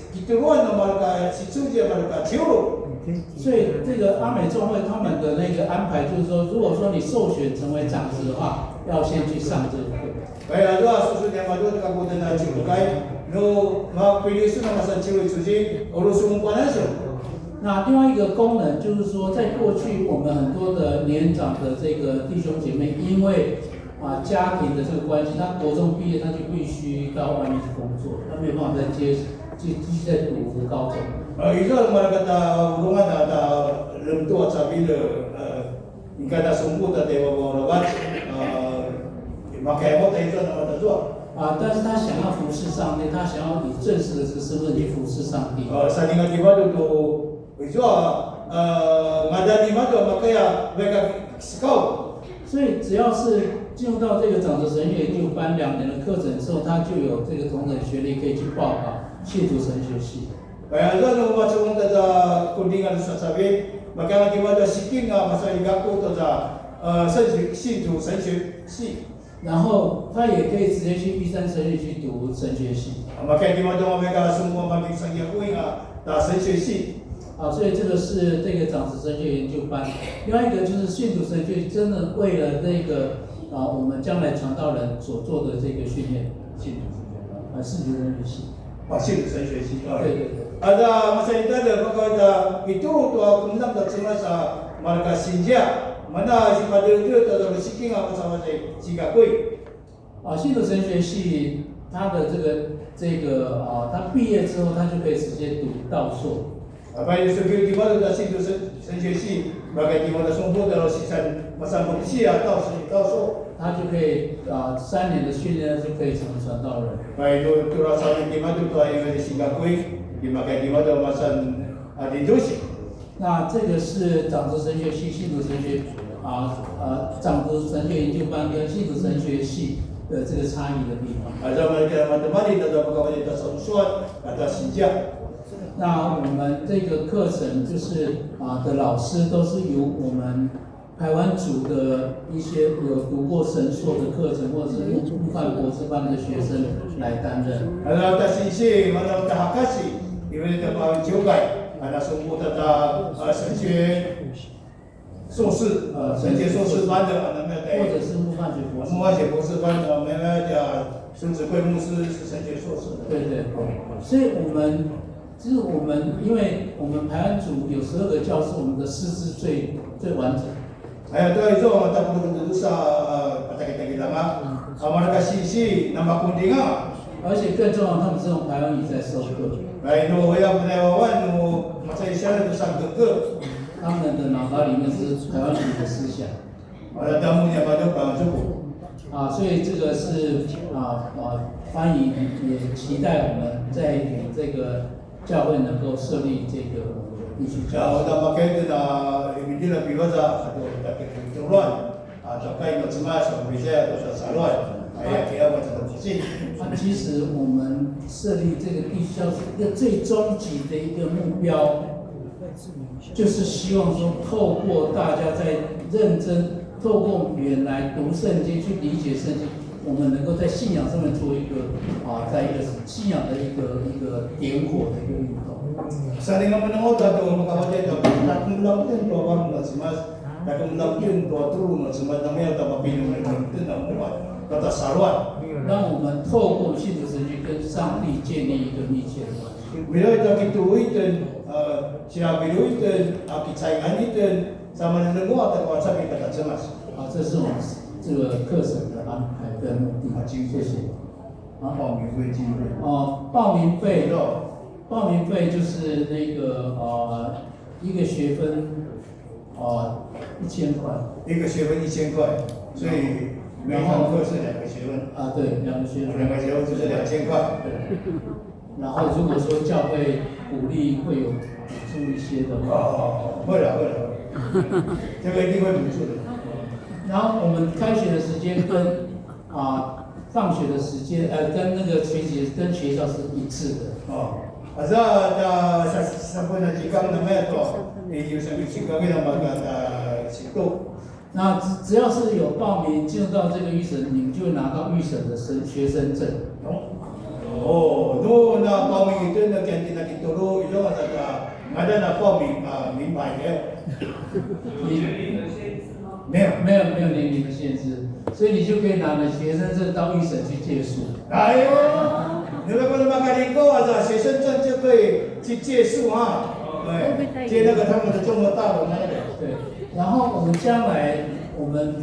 kita luar nama mereka situ dia mereka cium。 所以这个阿美中会他们的那个安排就是说，如果说你受选成为长子的话，要先去上这个课。 Kaya ada susunnya madu kabupaten na cukai no mapilih su nama sa cium suci urus umpan aja。 那另外一个功能就是说，在过去我们很多的年长的这个弟兄姐妹，因为家庭的这个关系，他国中毕业他就必须到外面去工作，他没有办法再继续在读高中。Itu mereka kata hubungan ada lemtua sabil ingkar dah sumpu dah dewa bawa makai apa itu nama terjual。 但是他想要服侍上帝，他想要以正式的这个身份去服侍上帝。Salingan di madu tu itu ngada di madu makanya mereka sekau。 所以只要是进入到这个长子神学研究班2年的课程之后，他就有这个同等学历可以去报考信徒神学系。 Kaya doon macam ada kundingan sasabi, maka di madu siking masa igaku tu dah信徒神学系。 然后他也可以直接去玉山神学去读神学系。嘛，今天我们要甲孙光帮民生协会啊，打神学系。所以这个是这个长子神学研究班。另外一个就是信主神学，真的为了那个我们将来传道人所做的这个训练，信主神学班，信主神学系。信主神学系。对对对。masa itu ada pokoknya itu tua kumnam dan semua mereka sinja mana si pada itu ada rezeki apa sama si kakui。信主神学系，他的这个他毕业之后，他就可以直接读道硕。Apa yang disebut di mana dah situ senjasi bagai di mana sumber dalam sisa masa berusia到时他就可以3年的训练就可以成为传道人。Baik itu rasanya di mana tu yang di Singapura di mana di mana masa di Indonesia。那这个是长子神学系、信主神学长子神学研究班跟信主神学系的这个差异的地方。Ada mereka matematik ada pegawai ada soal ada sinja。那我们这个课程就是的老师都是由我们台湾组的一些有读过神硕的课程或者是陆汉博士班的学生来担任。Ada sisi mana tahakasi因为这个修改ada sumber tentang 神学硕士神学硕士班的或者是陆汉学博士。陆汉学博士班的没有讲孙子贵牧师是神学硕士的。对对，所以我们因为我们台湾组有12个教师，我们的师资最完整。还有对，itu tak perlu berusaha kita mah, mereka sisi nama kunding ah。而且更重要，他们是用台湾语在授课。Baik itu yang menewawan masa Israel itu sang gegek。他们的脑袋里面是台湾语的思想。ada tamunya pada Bang Suku。所以这个是欢迎也期待我们在这个教会能够设立这个地区教会。Sudah pakai itu dah ini lebih besar atau tak keturunan atau kain macam macam bisa atau saluran，也我这个不信。其实我们设立这个地区教会一个最终极的一个目标，就是希望说透过大家在认真，透过语言来读圣经，去理解圣经。我们能够在信仰上面做一个在一个信仰的一个点火的一个运动。Saling menengok atau mengkawatir atau tak melakukan dua orang mas, tak melakukan dua turun mas namanya atau pinjam itu namanya kata saluan。让我们透过信主神学跟上帝建立一个密切的关系。Bila kita itu siapa bila itu kita saingan itu sama dengan atau kuasa kita tak cemas。这是我们这个课程的安排跟目的。谢谢。报名费经费。报名费就是那个一个学分1000块。一个学分1000块，所以每堂课是2个学分。对，2个学分。2个学分就是2000块。对。然后如果说教会鼓励会有补助一些的话。会了，这个一定会补助的。然后我们开学的时间跟放学的时间跟那个跟学校是一致的。Sampai jika namanya tu, ini sampai jika kita makan situ。那只要是有报名进入到这个预审，你们就会拿到预审的学生证。那报名itu nak kantin nak itu dulu itu ada nak报名明白的。没有年龄的限制，所以你就可以拿着学生证到预审去借书。哎呦，你如果makan itu ada学生证就可以去借书啊，对，借那个他们的中国大陆那个。对，然后我们将来我们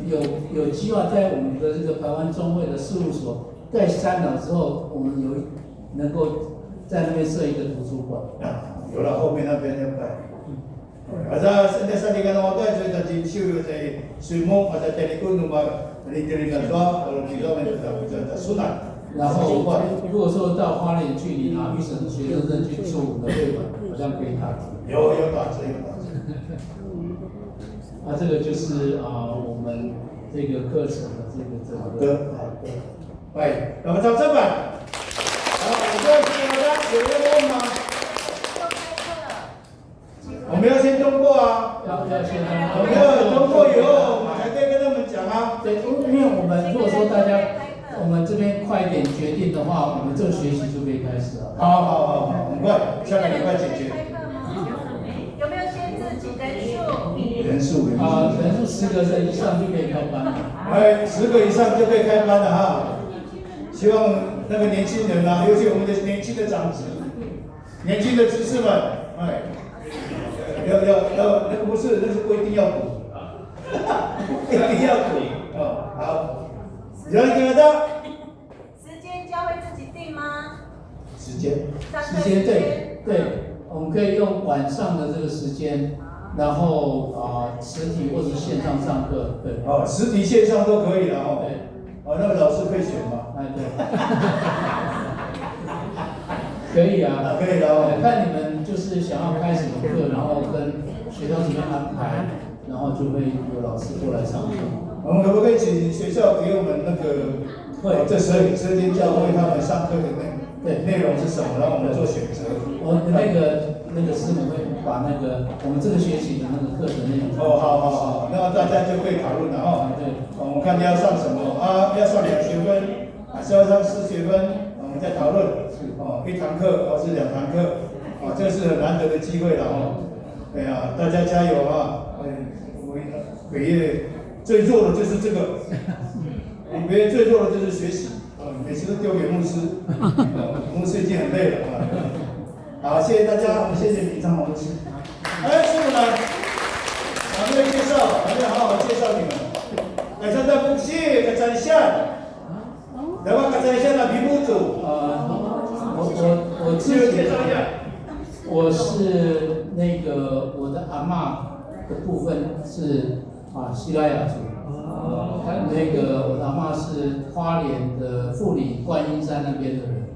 有计划在我们的这个台湾中会的事务所盖3楼之后，我们能够在那边设一个图书馆。有了后面那边要盖。Ada dengan orang tu sudah diisiu dari semua ada telefon nomor dari dua kalau kita sudah sunat。然后如果说到花莲去，你拿预审的学生证去做我们的会馆，好像可以打折。有打折。这个就是我们这个课程的这个整个。baik，那么掌声吧。我们谢谢大家，有人问吗？我们要先通过啊！要先通过。我们要通过以后，我们才可以跟他们讲啊。对，因为我们如果说大家我们这边快一点决定的话，我们这个学期就可以开始了。好，很快，下个礼拜解决。有没有限制人数？人数人数10个人以上就可以开班了。10个以上就可以开班了哈。希望那个年轻人啊，尤其我们的年轻的长子、年轻的执事们，要那个不是，那是不一定要补，一定要补哦。好，有人听得到？时间教会自己定吗？时间对，我们可以用晚上的这个时间，然后实体或者线上上课，对。实体线上都可以了哦。对。那个老师可以选吗？对。可以啊，可以的哦。看你们就是想要开什么课，然后跟学校这边安排，然后就会有老师过来上课。我们可不可以请学校给我们那个这12间教会他们上课的内容是什么，让我们做选择？那个师母会把那个我们这个学期的那个课程内容。好，那大家就可以讨论了哦。对。我们看要上什么要上2学分，还是要上4学分？我们再讨论。1堂课或是2堂课，这是很难得的机会了哦。对啊，大家加油啊！北业最弱的就是这个，北业最弱的就是学习，每次都丢给牧师，牧师已经很累了啊。好，谢谢大家，谢谢李昌宏牧师。师傅呢？各位介绍，我们好好介绍你们。现在不谢个展现，来吧，个展现的屏幕组。我自己介绍一下，我是那个我的阿嬷的部分是西拉雅族，那个我的阿嬷是花莲的富里观音山那边的人，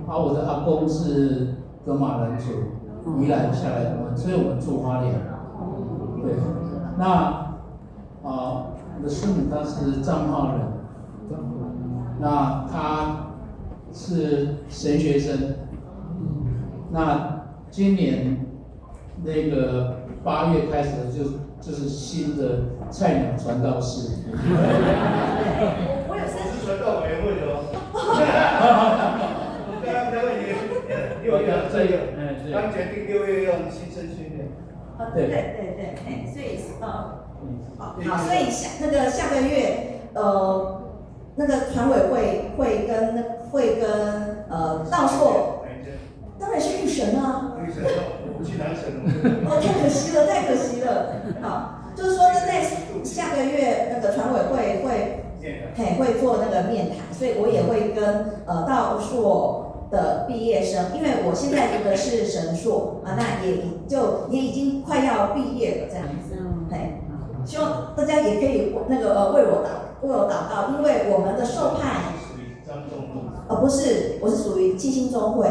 我的阿公是噶玛兰族，宜兰下来的，所以我们住花莲。对，那我的师母她是彰化人，那她是神学生。那今年那个8月开始的就是新的菜鸟传道士。我有是传道委员会的哦。刚才问你6月刚决定6月用新生训练。对，所以好，所以下个月那个传委会跟道硕，当然是玉神啊。玉神不去南神太可惜了。好，就是说呢，在下个月那个传委会会做那个面谈，所以我也会跟道硕的毕业生，因为我现在读的是神硕那也已经快要毕业了这样子。希望大家也可以为我祷告，因为我们的受派不是，我是属于七星中会。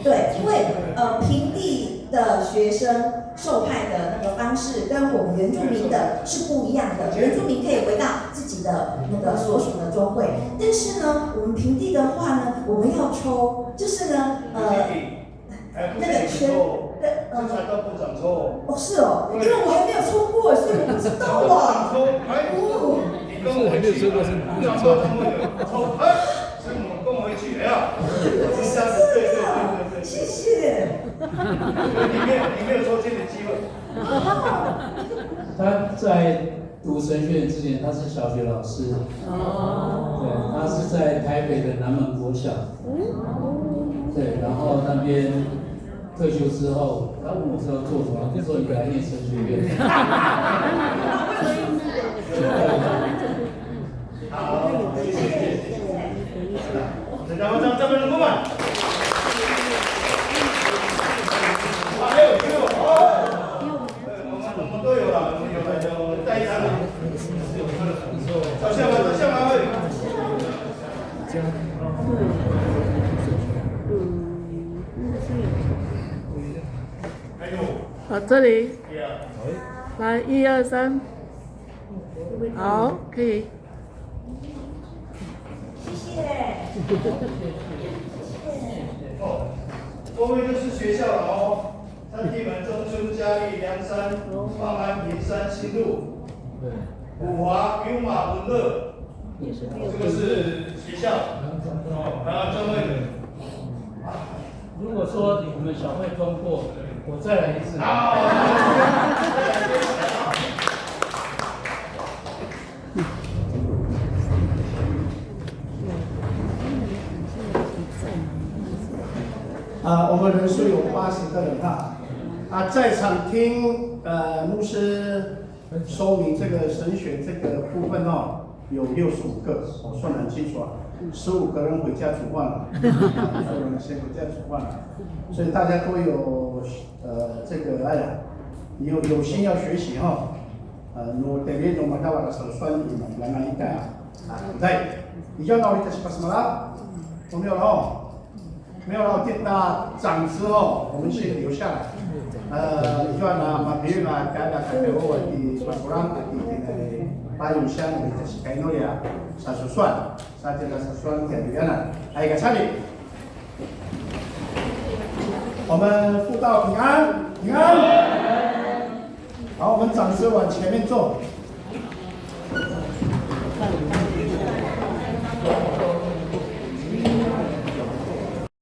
对，因为平地的学生受派的那个方式跟我们原住民的是不一样的，原住民可以回到自己的那个所属的中会，但是呢，我们平地的话呢，我们要抽，就是呢那个圈。是传道部长抽。是哦，因为我还没有抽过，所以我不知道啊。你跟我去，部长抽，师母跟我一起呀。对，谢谢。你没有抽签的机会。他在读神学院之前，他是小学老师。对，他是在台北的南门国小。对，然后那边。退休之后，他问我是要做什么，就说你来念神学院。好，谢谢。大家晚上这边的朋友们，还有我们都有了，我们有带一场了。照相吗？这里，来1、2、3，好，可以。谢谢。后面就是学校了哦，三地门、中村、嘉义、梁山、放安、平山、新路、五华、牛马、文乐，这个是学校，然后就会。如果说我们小会通过，我再来一次。我们人数有80个人在场听牧师说明这个神学这个部分有65个，我算得很清楚15个人回家煮饭了，15个人先回家煮饭了，所以大家都有这个有心要学习no te viendo mandaba la solución y la manita你要到底是什么了？我没有了没有了，那长子我们先留下来。你就拿马比嘛，改给我的巴布朗的巴永香的是改诺呀，啥就算，啥就算改变了，还有一个差别。我们复道平安，平安。好，我们长子往前面坐。